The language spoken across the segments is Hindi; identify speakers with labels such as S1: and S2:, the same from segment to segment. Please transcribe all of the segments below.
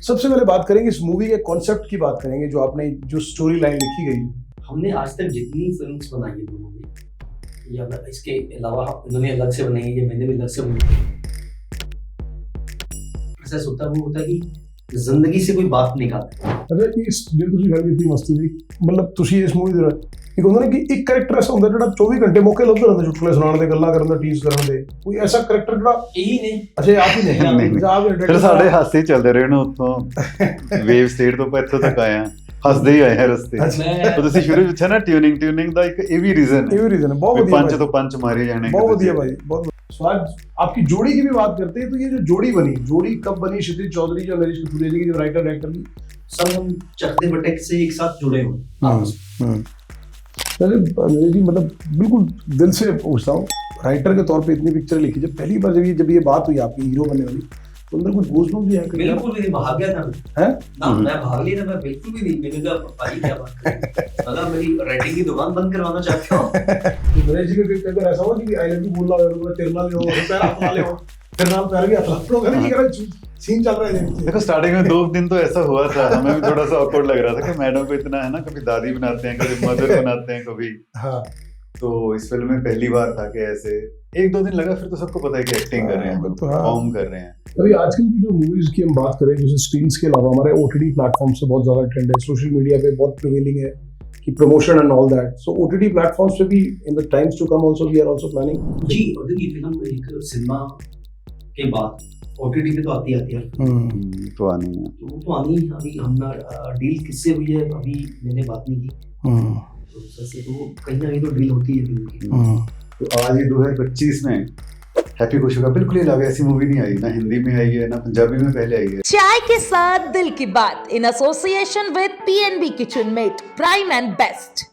S1: सबसे पहले बात करेंगे इस मूवी के कॉन्सेप्ट की बात करेंगे, जो आपने जो स्टोरी लाइन लिखी गई। हमने
S2: आज तक जितनी फिल्म्स बनाई है दोनों ने, या इसके अलावा इन्होंने अलग से बनाई है या मैंने भी अलग से बनाई है, प्रोसेस होता है वो होता है कि जिंदगी से कोई बात निकालते हैं।
S1: अच्छा, इस जो ਤੁਸੀਂ ਗੱਲ ਕੀਤੀ ਮਸਤੀ ਦੀ, ਮਤਲਬ ਤੁਸੀਂ ਇਸ ਮੂਵੀ ਦੇ ਇੱਕ ਹੁੰਦਾ ਨਾ ਕਿ ਇੱਕ ਕੈਰੈਕਟਰ ਐਸਾ ਹੁੰਦਾ ਜਿਹੜਾ 24 ਘੰਟੇ ਮੌਕੇ ਲੱਭਦਾ ਰਹਿੰਦਾ ਚੁਟਕਲੇ ਸੁਣਾਉਣ ਦੇ, ਗੱਲਾਂ ਕਰਨ ਦਾ, ਟੀਜ਼ ਕਰਨ ਦੇ। ਕੋਈ ਐਸਾ ਕੈਰੈਕਟਰ ਜਿਹੜਾ
S2: ਇਹੀ ਨੇ।
S1: ਅੱਛਾ, ਆਪ ਹੀ ਨਹੀਂ
S3: ਫਿਰ ਸਾਡੇ ਹਾਸੇ ਚੱਲਦੇ ਰਹੇ ਨੇ ਉੱਥੋਂ ਵੇਵ ਸਟੇਟ ਤੋਂ ਇੱਥੋਂ ਤੱਕ ਆਏ ਆ, ਹੱਸਦੇ ਹੀ ਆਏ ਆ ਰਸਤੇ। ਤਾਂ ਤੁਸੀਂ ਸ਼ੁਰੂ ਵਿੱਚ ਨਾ ਟਿਊਨਿੰਗ ਦਾ ਇੱਕ ਇਹ ਵੀ ਰੀਜ਼ਨ ਹੈ। ਬਹੁਤ ਵਧੀਆ, ਪੰਜ ਤੋਂ ਪੰਜ ਮਾਰੇ जाने।
S1: बहुत बढ़िया भाई, बहुत। तो आज आपकी जोड़ी की भी बात करते हैं, तो ये जो जोड़ी बनी, जोड़ी कब बनी? क्षितिज चौधरी जो नरेश कथूरिया जी की जो राइटर डायरेक्टर की,
S2: सब हम चकते बटेक से एक साथ जुड़े हुए।
S1: नरेश जी, मतलब बिल्कुल दिल से पूछता हूँ, राइटर के तौर पे इतनी पिक्चर लिखी, जब पहली बार जब ये बात हुई आपकी हीरो बनने वाली, तो अंदर कुछ गूज़बम्स भी है?
S2: बिल्कुल भी नहीं, भाग गया था
S1: हैं
S2: ना, मैं भाग लिया था, मैं बिल्कुल भी नहीं। मैंने कहा भाई क्या बात कर, मतलब मेरी राइटिंग की दुकान बंद करवाना चाहते हो।
S1: नरेश जी के अगर ऐसा हुआ कि आई लव यू बोलना हो, तेरे नाल हो, पैर अपना ले हो, फिर नाल पैर भी अपना लोग नहीं कर रहे, सीन चल रहा है।
S3: देखो स्टार्टिंग में 2 दिन तो ऐसा हुआ था, हमें भी थोड़ा सा ऑकवर्ड लग रहा था कि मैडम को इतना है ना, कभी दादी बनाते हैं, कभी मदर बनाते हैं, कभी।
S1: हाँ,
S3: तो इस फिल्म में पहली बार था कि ऐसे 1-2 दिन लगा, फिर तो सबको पता है कि एक्टिंग कर रहे हैं, परफॉर्म कर रहे हैं।
S1: अभी आजकल की जो मूवीज की हम बात करें, जैसे स्क्रीन्स के अलावा हमारे ओटीटी प्लेटफॉर्म से बहुत ज्यादा ट्रेंड है, सोशल मीडिया पे बहुत प्रिवेलिंग है कि promotion and all that. So OTT platforms पे भी in the times to come also we are also planning.
S2: जी, और देखिए फिल्म एक सिनेमा के बाद ओटीटी पे तो आती है।
S3: तो आनी है,
S2: तो आनी। अभी हमने डील किससे हुई है अभी मैंने बात नहीं की, तो वैसे तो कहीं ना कहीं तो डील होती है फिल्म की।
S3: तो आज ये 2025 में हैप्पी खुशी का बिल्कुल ही अलग ऐसी मूवी नहीं आई, ना हिंदी में आई है ना पंजाबी में पहले आई है।
S4: चाय के साथ दिल की बात in association with PNB Kitchenmate Prime and Best.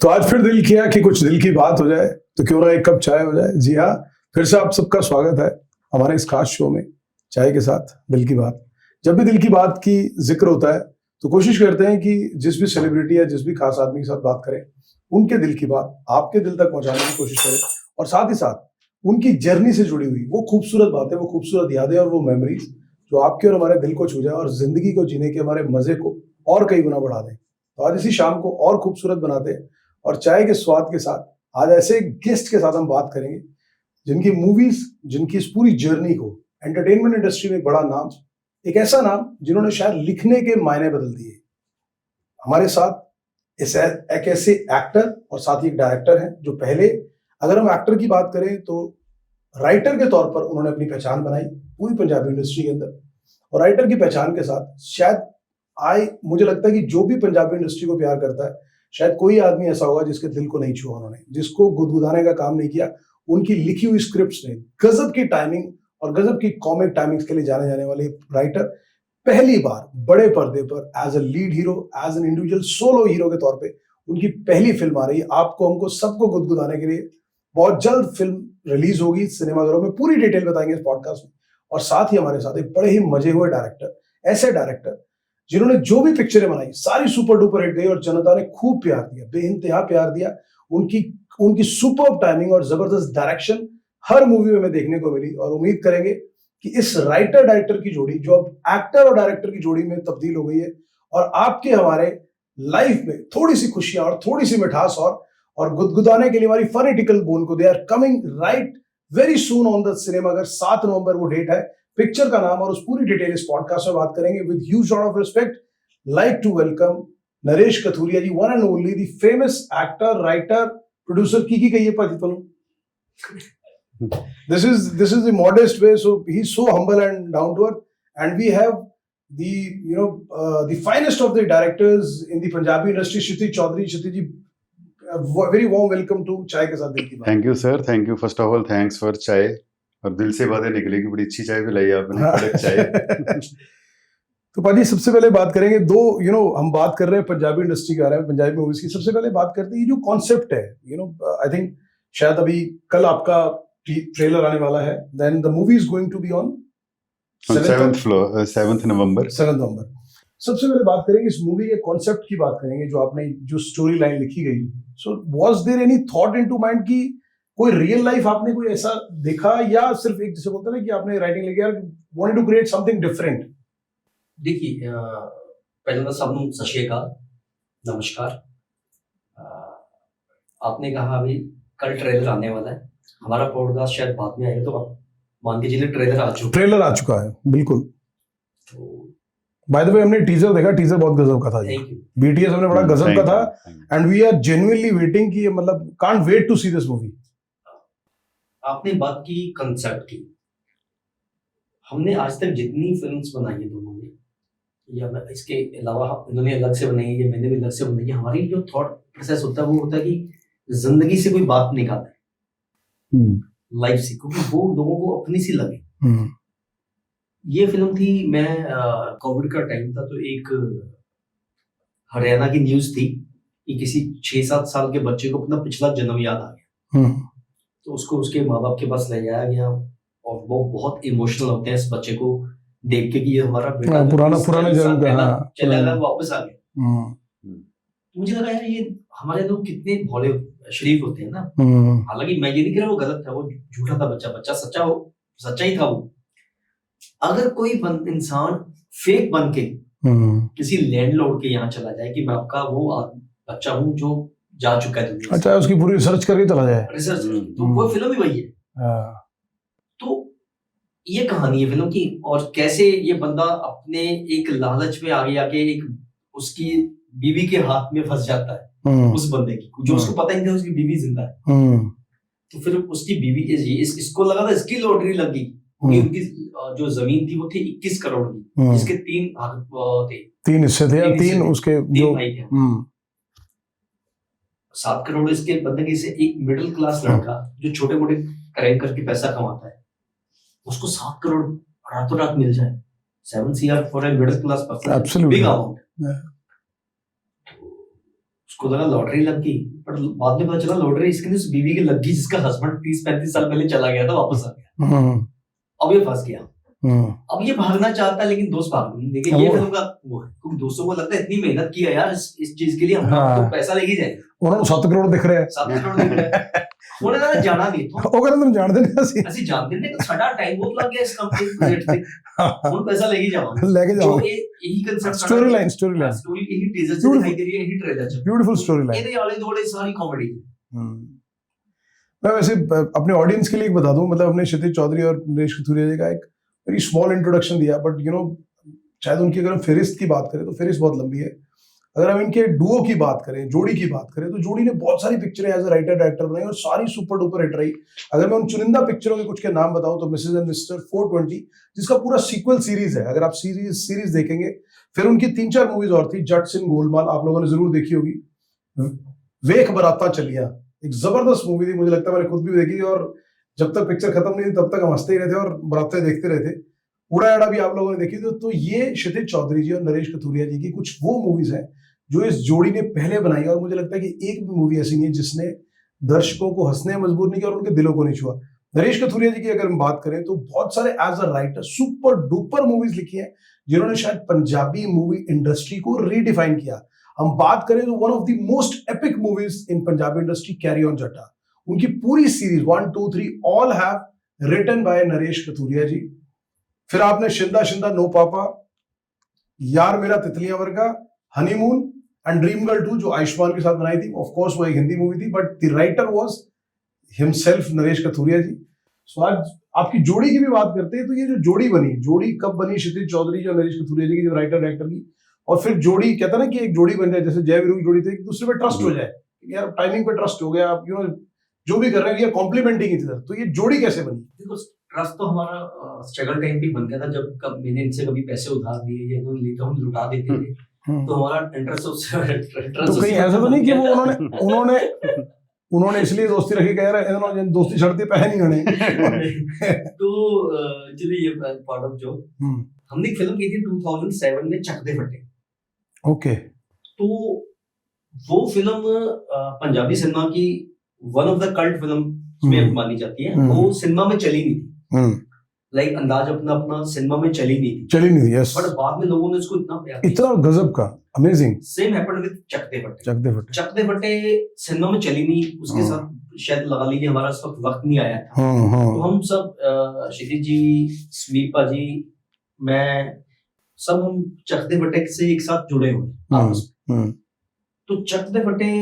S1: तो आज फिर दिल किया कि कुछ दिल की बात हो जाए, तो क्यों ना एक कप चाय हो जाए। जी हाँ, फिर से आप सबका स्वागत है हमारे इस खास शो में, चाय के साथ दिल की बात। जब भी दिल की बात की जिक्र होता है तो कोशिश करते हैं कि जिस भी सेलिब्रिटी या जिस भी खास आदमी के साथ बात करें, उनके दिल की बात आपके दिल तक पहुंचाने की कोशिश करें, और साथ ही साथ उनकी जर्नी से जुड़ी हुई वो खूबसूरत बातें, वो खूबसूरत यादें और वो मेमोरीज जो आपके और हमारे दिल को छू जाए और जिंदगी को जीने के हमारे मजे को और कई गुना बढ़ा दें। तो आज इसी शाम को और खूबसूरत बनाते हैं, और चाय के स्वाद के साथ आज ऐसे गेस्ट के साथ हम बात करेंगे जिनकी मूवीज, जिनकी इस पूरी जर्नी को एंटरटेनमेंट इंडस्ट्री में बड़ा नाम, एक ऐसा नाम जिन्होंने शायद लिखने के मायने बदल दिए। हमारे साथ एक ऐसे एक्टर और साथ ही एक डायरेक्टर हैं जो पहले, अगर हम एक्टर की बात करें तो राइटर के तौर पर उन्होंने अपनी पहचान बनाई पूरी पंजाबी इंडस्ट्री के अंदर, और राइटर की पहचान के साथ शायद मुझे लगता है कि जो भी पंजाबी इंडस्ट्री को प्यार करता है, शायद कोई आदमी ऐसा होगा जिसके दिल को नहीं छुआ उन्होंने, जिसको गुदगुदाने का काम नहीं किया। उनकी लिखी हुई स्क्रिप्ट्स ने गजब की टाइमिंग और गजब की कॉमिक टाइमिंग्स के लिए जाने जाने वाले राइटर पहली बार बड़े पर्दे पर as a lead hero, as an individual solo hero के तौर पे उनकी पहली फिल्म आ रही है। आपको, हमको, सबको गुदगुदाने के लिए बहुत जल्द फिल्म रिलीज होगी सिनेमाघरों में, पूरी डिटेल बताएंगे इस पॉडकास्ट में। और साथ ही हमारे साथ एक बड़े ही मजे हुए डायरेक्टर, ऐसे डायरेक्टर जिन्होंने जो भी पिक्चरें बनाई सारी सुपर डुपर हिट गई और जनता ने खूब प्यार दिया, बेइंतहा प्यार दिया। उनकी सुपर टाइमिंग और जबरदस्त डायरेक्शन हर मूवी में हमें देखने को मिली, और उम्मीद करेंगे कि इस राइटर डायरेक्टर की जोड़ी जो अब एक्टर और डायरेक्टर की जोड़ी में तब्दील हो गई है, और आपके हमारे लाइफ में थोड़ी सी खुशियां और थोड़ी सी मिठास और गुदगुदाने के लिए हमारी फनी टिकल बोन को, they are coming right very soon on the सिनेमाघर। 7 नवंबर वो डेट है, पिक्चर का नाम और उस पूरी डिटेल इस पॉडकास्ट में बात करेंगे। With huge lot of respect, like to welcome Naresh Kathuria ji, one and only the famous actor, writer, producer. की कहिए पाजी तुम this is the modest way, so he's so humble and down to earth, and we have the the finest of the directors in the Punjabi industry, Kshitij Chaudhary. Kshitij ji, very warm welcome to चाय के साथ दिल की बात।
S3: Thank you sir, thank you. First of all thanks for चाय, और दिल से बातें निकलेगी, बड़ी अच्छी चाय पिलाई आपने, कड़क चाय।
S1: तो पाजी, सबसे पहले बात करेंगे हम बात कर रहे हैं पंजाबी इंडस्ट्री के बारे में, पंजाबी मूवीज की। सबसे पहले बात करते हैं ये जो कॉन्सेप्ट है, आई थिंक शायद अभी कल आपका ट्रेलर आने वाला है, then the movie is going to be on
S3: 7th November.
S1: सबसे पहले बात करेंगे इस मूवी के कॉन्सेप्ट की बात करेंगे, जो आपने जो स्टोरी लाइन लिखी गई। So was there any thought into mind कि कोई रियल लाइफ आपने कोई ऐसा देखा या सिर्फ एक जैसे बोलते हैं ना कि आपने राइटिंग लिखी यार wanted to create something different?
S2: देखिए पहले तो सब सत श्री अकाल, नमस्कार। आपने कहा अभी कल ट्रेलर आने वाला है, हमारा पॉडकास्ट शायद बाद में आएगा, तो आप मान के चलिए ट्रेलर आ चुका
S1: है। बिल्कुल।
S2: तो
S1: बाय द वे हमने टीजर देखा, टीजर बहुत गजब का था जी। बीटीएस हमने बड़ा गजब का था and we are genuinely waiting कि मतलब can't wait to see this movie.
S2: आपने बात की कंसेप्ट की, हमने आज तक जितनी फिल्म्स बनाई है दोनों ने, या इसके अलावा इन्होंने अलग से बनाई है या मैंने भी अलग से बनाई है, हमारी जो थॉट प्रोसेस होता है वो होता है कि जिंदगी से कोई बात निकालना है लाइफ से, क्योंकि वो लोगों को अपनी सी लगे। ये फिल्म थी, मैं कोविड का टाइम था, तो एक हरियाणा की न्यूज थी कि किसी 6-7 साल के बच्चे को अपना पिछला जन्म याद आ गया, तो उसको उसके माँ बाप के पास ले जाया गया और वो बहुत इमोशनल होते हैं इस बच्चे को देख के कि ये हमारा बेटा
S1: पुराना जन्म का
S2: चला गया, वापस आ गया। मुझे लगा यार ये हमारे लोग कितने भोले शरीफ होते हैं ना। हालांकि मैं ये नहीं कह रहा वो गलत था, वो झूठा था बच्चा सच्चा ही था वो। अगर कोई इंसान फेक बन के किसी लैंडलॉर्ड के यहाँ चला जाए कि मैं आपका वो बच्चा हूँ जो जा चुका है दुनिया,
S1: अच्छा उसकी पूरी रिसर्च करके चला जाए,
S2: रिसर्च तो वो फिल्म ही वही है। तो ये कहानी है फिल्म की, और कैसे ये बंदा अपने एक लालच में आगे आके एक उसकी बीवी के हाथ में फंस जाता है, उस बंदे की, जो उसको पता ही नहीं था उसकी बीवी जिंदा है। तो फिर उसकी बीवी इसको लगा था इसकी लॉटरी लग गई, उनकी जो जमीन थी वो थी 21 करोड़ की, जिसके 3 हिस्से थे, 3 उसके जो 7 करोड़ इसके बंदे से। एक मिडिल क्लास लड़का जो छोटे मोटे क्राइम करके पैसा कमाता है, उसको 7 करोड़ रातों रात मिल जाए, 7 CR for a middle class person, big amount. उसको लगा लॉटरी लग गई, पर बाद में पता चला लॉटरी इसके उस बीवी की लग गई जिसका हस्बैंड 30-35 साल पहले चला गया था, वापस आ गया। अब ये फंस गया, अब ये भागना चाहता है लेकिन दोस्त भाग नहीं। देखिए ये फिल्म का वो है, क्योंकि दोस्तों को लगता है इतनी मेहनत की है यार इस चीज के लिए, हम तो पैसा लेके जाएंगे।
S1: उन्होंने 7 करोड़ दिख रहे हैं,
S2: 7 करोड़ दिख रहे हैं, ਉਹਨਾਂ ਦਾ ਜਾਣਾ ਨਹੀਂ ਤੋਂ
S1: ਉਹ ਕਹਿੰਦੇ ਤੁਹਾਨੂੰ ਜਾਣਦੇ ਨਹੀਂ
S2: ਅਸੀਂ ਜਾਣਦੇ ਨੇ ਕਿ ਸਾਡਾ ਟਾਈਮ ਬਹੁਤ ਲੱਗ ਗਿਆ ਇਸ ਕੰਪਨੀ ਪ੍ਰੋਜੈਕਟ ਤੇ, ਹੁਣ ਪੈਸਾ ਲੈ ਕੇ ਜਾਵਾਂਗੇ,
S1: ਲੈ ਕੇ
S2: ਜੋ
S1: ਜਾਵਾਂਗੇ।
S2: ਇਹੀ ਕਨਸੈਪਟ
S1: स्टोरी लाइन
S2: स्टोरी ਇਹੀ ਟੀਜ਼ਰ ਚ ਦਿਖਾਈ ਦੇ ਰਹੀ ਹੈ, ਇਹੀ ਟ੍ਰੇਲਰ ਚ,
S1: ब्यूटीफुल स्टोरी लाइन।
S2: ਇਹਦੇ ਆਲੇ ਦੁਆਲੇ ਸਾਰੀ कॉमेडी है।
S1: मैं वैसे अपने ऑडियंस के लिए एक बता दूं, मतलब हमने क्षितिज चौधरी और नरेश कथुरिया जी का एक वेरी स्मॉल इंट्रोडक्शन दिया, बट यू नो शायद उनकी अगर हम फेरिस्त की बात करें तो फेरिस्त बहुत लंबी है। अगर हम इनके डुओ की बात करें, जोड़ी की बात करें, तो जोड़ी ने बहुत सारी पिक्चरें एज अ राइटर डायरेक्टर बनाई और सारी सुपर डुपर हिट रही। अगर मैं उन चुनिंदा पिक्चरों के कुछ के नाम बताऊं तो मिसेज एंड मिस्टर 420, जिसका पूरा सीक्वल सीरीज है, अगर आप सीरीज देखेंगे। फिर उनकी 3-4 मूवीज और थी, जट सिंह गोलमाल आप लोगों ने जरूर देखी होगी, वेख बराता चलिया एक जबरदस्त मूवी थी, मुझे लगता है मैंने खुद भी देखी, और जब तक पिक्चर खत्म नहीं थी तब तक हम हंसते ही रहते और बरातें देखते रहते। उड़ा एड़ा भी आप लोगों ने देखी थी। तो ये क्षितिज चौधरी जी और नरेश कथुरिया जी की कुछ वो मूवीज हैं जो इस जोड़ी ने पहले बनाई, और मुझे लगता है कि एक भी मूवी ऐसी नहीं है जिसने दर्शकों को हंसने में मजबूर नहीं किया और उनके दिलों को नहीं छुआ। नरेश कथुरिया जी की अगर हम बात करें तो बहुत सारे as a writer super duper movies लिखी हैं, जिन्होंने शायद पंजाबी मूवी इंडस्ट्री को रीडिफाइन किया। हम बात करें तो one of the most epic movies in Punjabi industry, Carry On Jatta, उनकी पूरी series 1, 2, 3 all have written by Naresh Kathuria ji. फिर आपने शिंदा शिंदा नो पापा, यार मेरा तितलियां वर्गा, हनीमून एंड ड्रीम गर्ल 2 जो आयुष्मान के साथ बनाई थी। ऑफ कोर्स वो एक हिंदी मूवी थी, but the writer was himself Naresh Kathuria ji. सो आज आपकी जोड़ी की भी बात करते हैं, तो ये जो जोड़ी बनी, जोड़ी कब बनी क्षितिज चौधरी और नरेश कथुरिया जी की, जो राइटर डायरेक्टर की, और फिर जोड़ी कहता ना कि एक जोड़ी बन जाए, जैसे जय वीरू की जोड़ी थी, एक दूसरे पे ट्रस्ट हो जाए, यार टाइमिंग पे ट्रस्ट हो गया, आप यू नो जो भी कर रहे हैं कॉम्प्लीमेंटिंग इधर। तो ये जोड़ी कैसे बनी?
S2: देखो ट्रस्ट तो हमारा स्ट्रगल टाइम पे बन गया था, जब मैंने इनसे कभी पैसे उधार दिए या इन्होंने लेता हूँ लुटा देते थे, तो हमारा इंटरेस्ट
S1: तो कहीं ऐसा तो नहीं कि वो उन्होंने इसलिए दोस्ती रखी, कह रहे हैं दोस्ती छड़ती पहन ही होने।
S2: तो चलिए ये पार्ट ऑफ जो हमने एक फिल्म की थी 2007 में, चक दे फटे।
S1: ओके।
S2: तो वो फिल्म पंजाबी सिनेमा की one of the cult film में मानी जाती है। वो सिनेमा में चली नहीं थी, लाइक अंदाज अपना सिनेमा में चली नहीं थी, यस। बट बाद में लोगों ने इसको इतना
S1: गजब का, अमेजिंग।
S2: सेम हैपेंड विद चक दे फटे। सिनेमा में चली नहीं, उसके साथ शायद लगा लीजिए हमारा उस वक्त वक्त नहीं आया था, तो हम सब क्षितिज जी, स्मीपा जी, मैं, सब हम चक दे फटे से एक साथ जुड़े हुए आपस में। तो चक दे फटे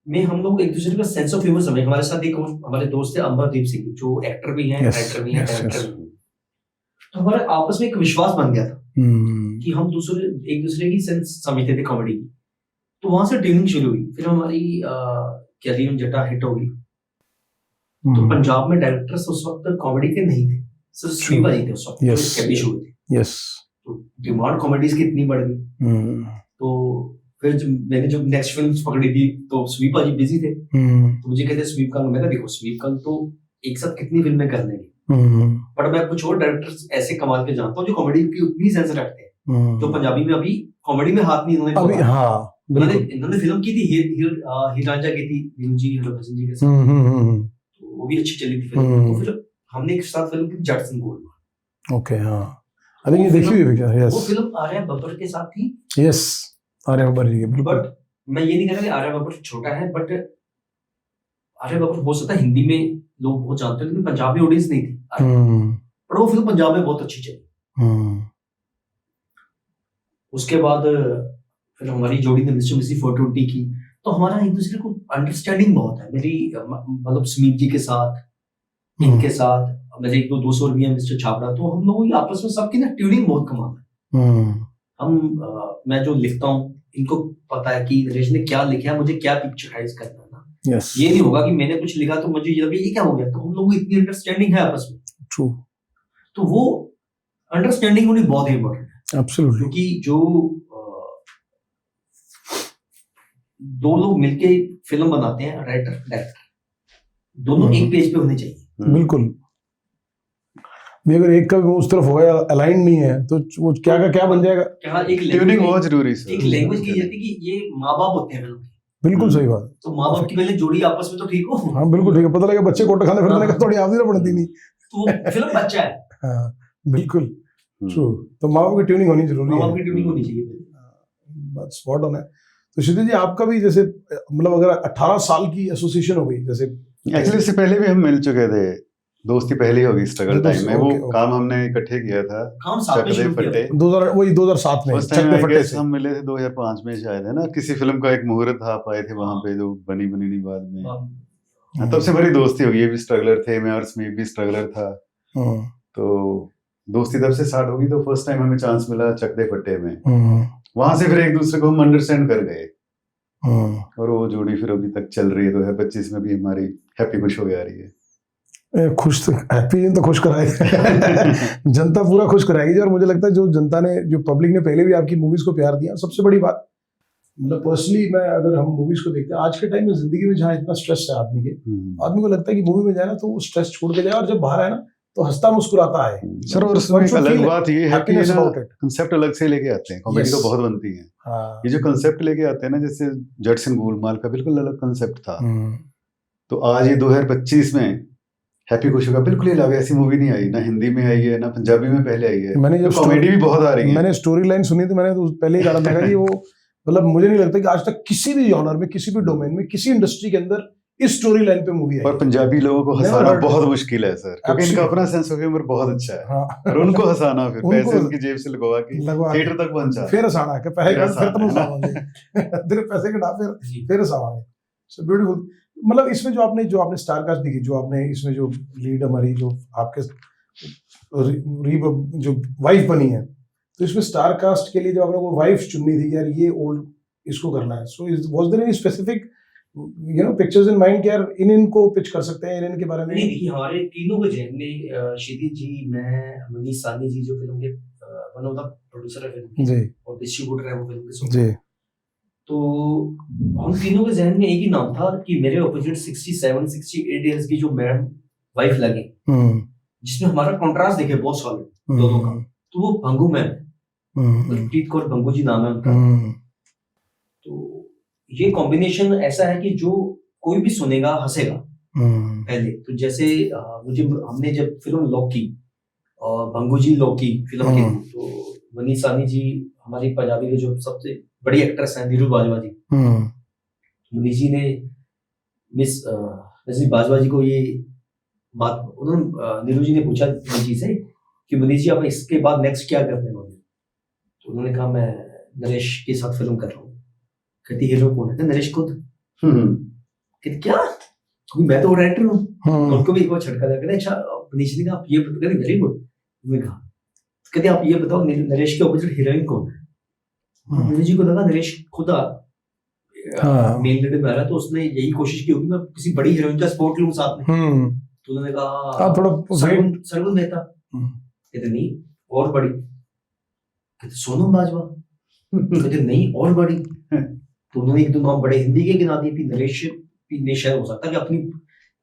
S2: में हम लोग एक दूसरे का सेंस ऑफ ह्यूमर समझे। हमारे साथ एक हमारे दोस्त है अमरदीप सिंह, जो एक्टर भी हैं, राइटर भी हैं, डायरेक्टर भी हैं। तो हमारे आपस में एक विश्वास बन गया था कि हम एक दूसरे की सेंस समझते थे कॉमेडी की। तो वहां से ट्यूनिंग शुरू हुई। फिर हमारी कैलियन जटा हिट हो गई। तो पंजाब में डायरेक्टर्स उस वक्त कॉमेडी के नहीं थे, सिर्फ स्मीपा जी थे उस वक्त, जो एस्टैब्लिश हुए थे। तो डिमांड कॉमेडीज की इतनी बढ़ गई। तो फिर मैंने जो नेक्स्ट फिल्म पकड़ी थी, तो स्मीपा जी बिजी थे, तो मुझे कहते स्वीप कंग। मैं देखो स्वीप कंग तो एक साथ कितनी फिल्में कर लेंगे, बट मैं कुछ और डायरेक्टर्स ऐसे कमाल के जानता हूँ जो कॉमेडी की उतनी सेंस रखते हैं, जो पंजाबी में अभी कॉमेडी में हाथ नहीं इन्होंने इन्होंने फिल्म की थी हीर रांझा की थी नीरू जी, हरभजन जी के साथ, तो वो भी अच्छी चली थी फिल्म। तो फिर हमने एक साथ फिल्म की जट सिंह गोलमाल।
S1: ओके, हाँ, आई थिंक ये देखी हुई पिक्चर। यस,
S2: वो फिल्म आर्या बब्बर के साथ थी।
S1: यस, आर्या बब्बर जी, बिल्कुल।
S2: बट मैं ये नहीं कह रहा कि आर्या बब्बर छोटा है, बट आर्या बब्बर हो सकता है हिंदी में लोग बहुत जानते हैं, लेकिन पंजाबी ऑडियंस नहीं थी। पर वो फिल्म पंजाब में बहुत अच्छी चली। उसके बाद फिर हमारी जोड़ी ने मिस्टर मिसी 420 की। तो हमारा एक दूसरे को अंडरस्टैंडिंग बहुत है। मेरी मतलब समीप जी के साथ, इनके साथ, मेरे एक दो दोस्त और भी हैं, मिस्टर छाबड़ा। तो हम लोग आपस में सबकी ना ट्यूनिंग बहुत कमाल है। हम मैं जो लिखता हूँ, इनको पता है कि नरेश ने क्या लिखा है, मुझे क्या पिक्चराइज करना है ना। ये नहीं होगा कि मैंने कुछ लिखा तो मुझे ये क्या हो गया। तो हम लोग को इतनी अंडरस्टैंडिंग है आपस में।
S1: ट्रू।
S2: तो वो अंडरस्टैंडिंग होनी बहुत इंपॉर्टेंट है।
S1: एब्सोल्युटली।
S2: क्योंकि जो दो लोग मिलके फिल्म बनाते हैं, राइटर डायरेक्टर, दोनों एक पेज पे होने चाहिए।
S1: बिल्कुल। अगर एक का उस तरफ होगा, अलाइन नहीं है, तो वो क्या का क्या बन जाएगा।
S2: क्या एक
S3: ट्यूनिंग बहुत जरूरी है।
S2: एक लैंग्वेज की जाती है कि ये माँ बाप होते हैं फिल्म के।
S1: बिल्कुल सही बात।
S2: तो माँ बाप की पहले जोड़ी आपस में तो ठीक हो।
S1: हाँ बिल्कुल ठीक है। पता लगा बच्चे कोटा खाने फिरने का थोड़ी आदमी ना पड़ती नहीं,
S2: तो फिल्म बच्चा है।
S1: हाँ बिल्कुल ट्रू। तो माँ बाप की ट्यूनिंग होनी जरूरी है।
S2: माँ बाप की ट्यूनिंग होनी चाहिए।
S1: बात स्पॉट ऑन है। तो क्षितिज जी, आपका भी जैसे मतलब अगर 18 साल की एसोसिएशन हो गई, जैसे
S3: एक्चुअली इससे पहले भी हम मिल चुके थे, दोस्ती पहले ही होगी स्ट्रगल टाइम में। वो काम हमने इकट्ठे किया था,
S2: काम साथ में शुरू किया था
S1: 2007 में।
S3: उस टाइम आई गेस हम मिले थे 2005 में शायद, है ना। किसी फिल्म का एक मुहूर्त था, आप आए थे वहां पे, जो बनी नहीं बाद में। तब से हमारी दोस्ती होगी। ये भी स्ट्रगलर थे, मैं और स्मीप भी स्ट्रगलर था, तो दोस्ती तब से स्टार्ट होगी। तो फर्स्ट टाइम हमें चांस मिला चक दे फटे में, वहां से फिर एक दूसरे को हम अंडरस्टैंड कर गए, और वो जोड़ी फिर अभी तक चल रही है। 2025 में भी हमारी हैप्पी खुश हो आ रही है।
S1: खुश तो हैप्पी तो खुश कराएगी जनता पूरा खुश कराएगी। और मुझे लगता है जो जनता ने, जो पब्लिक ने पहले भी आपकी मूवीज को प्यार दिया, सबसे बड़ी बात, मतलब पर्सनली मैं, अगर हम मूवीज को देखते हैं आज के टाइम में, जिंदगी में जहाँ इतना स्ट्रेस है आदमी के, आदमी को लगता है कि मूवी में जाए ना तो वो स्ट्रेस छोड़ के जाए, और जब बाहर है ना तो हंसता मुस्कुराता है।
S3: सर, और उसमें एक अलग बात ये है कि कंसेप्ट अलग से लेके आते हैं। कॉमेडी तो बहुत बनती है, ये जो कंसेप्ट लेके आते हैं ना, जैसे जट सिंह गोलमाल का बिल्कुल अलग कंसेप्ट था। तो आज ये 2025 में हैप्पी खुशी का बिल्कुल ही अलग, ऐसी मूवी नहीं आई, ना हिंदी में आई है ना पंजाबी में पहले आई है।
S1: मैंने जब
S3: कॉमेडी भी बहुत आ रही है।
S1: मैंने स्टोरी लाइन सुनी तो मैंने तो पहले ही कहा था कि वो, मतलब मुझे नहीं लगता कि आज तक किसी भी जॉनर में, किसी भी डोमेन में, किसी इंडस्ट्री के अंदर इस स्टोरी लाइन पे मूवी आई।
S3: और पंजाबी लोगों को हंसाना बहुत मुश्किल है सर, क्योंकि इनका अपना सेंस ऑफ ह्यूमर बहुत अच्छा है।
S1: हाँ।
S3: और उनको हंसाना, फिर पैसे उनकी जेब से लगवा के थिएटर तक पहुंचा,
S1: फिर हंसाना के पैसे फिर तुम हंसाओगे तेरे पैसे कटा फिर हंसाओगे। So beautiful. मतलब इसमें जो आपने स्टार कास्ट दिखी, जो आपने इसमें जो लीड हमारी जो आपके जो वाइफ बनी है, तो इसमें स्टार कास्ट के लिए जब आपने वो वाइफ चुननी थी, यार ये ओल्ड इसको करना है, so was there any specific pictures in mind कि यार इनको पिच कर सकते हैं, इनके बारे में?
S2: नहीं देखिए, हमारे तीनों के जहन में क्षितिज जी, मैं, मनीष सानी जी, जो फिल्म के वन ऑफ द प्रोड्यूसर है फिल्म जी, और डिस्ट्रीब्यूटर है वो फिल्म के जी। तो हम तीनों के जहन में एक ही नाम था कि मेरे ऑपोजिट 67-68 इयर्स की जो मैडम वाइफ लगे, जिसमें हमारा कॉन्ट्रास्ट देखे बहुत सॉलिड दोनों का, तो वो भंगू मैम, गुरप्रीत कौर भंगू जी नाम है उनका। तो ये कॉम्बिनेशन ऐसा है कि जो कोई भी सुनेगा हंसेगा पहले। तो जैसे हमने जब फिल्म लॉक की, और भंगू जी लॉक की फिल्म की, तो मनीष सानी जी हमारी पंजाबी के जो सबसे बड़ी एक्ट्रेस हैं, नीरू बाजवा जी, मनीष जी ने मिस जैसे बाजवा जी को ये बात उन्होंने नीरू जी ने पूछा मुनीष जी से कि मुनीष जी आप इसके बाद नेक्स्ट क्या करने वाले, तो उन्होंने कहा मैं नरेश के साथ फिल्म कर रहा हूँ। कहती हीरो कौन है? नरेश खुद। कहती क्या? क्योंकि मैं तो राइटर हूँ। उनको भी एक बार झटका लगा, अच्छा मुनीष जी ने आप ये कहते वेरी गुड। उन्होंने कहा कहते आप ये बताओ नरेश के ऑपोजिट हीरोइन कौन है? मुनीष जी को लगा नरेश खुदा मेन लीड में आ रहा है, तो उसने यही कोशिश की होगी मैं किसी बड़ी हीरोइन का सपोर्ट लूं साथ में। तो उन्होंने कहा
S1: थोड़ा
S2: सरगुन मेहता। कहते नहीं और बड़ी। कहते सोनम बाजवा। कहते नहीं और बड़ी। तो उन्होंने एक दो नाम बड़े हिंदी के गिना दिए। नरेश ने शायद हो सकता है कि अपनी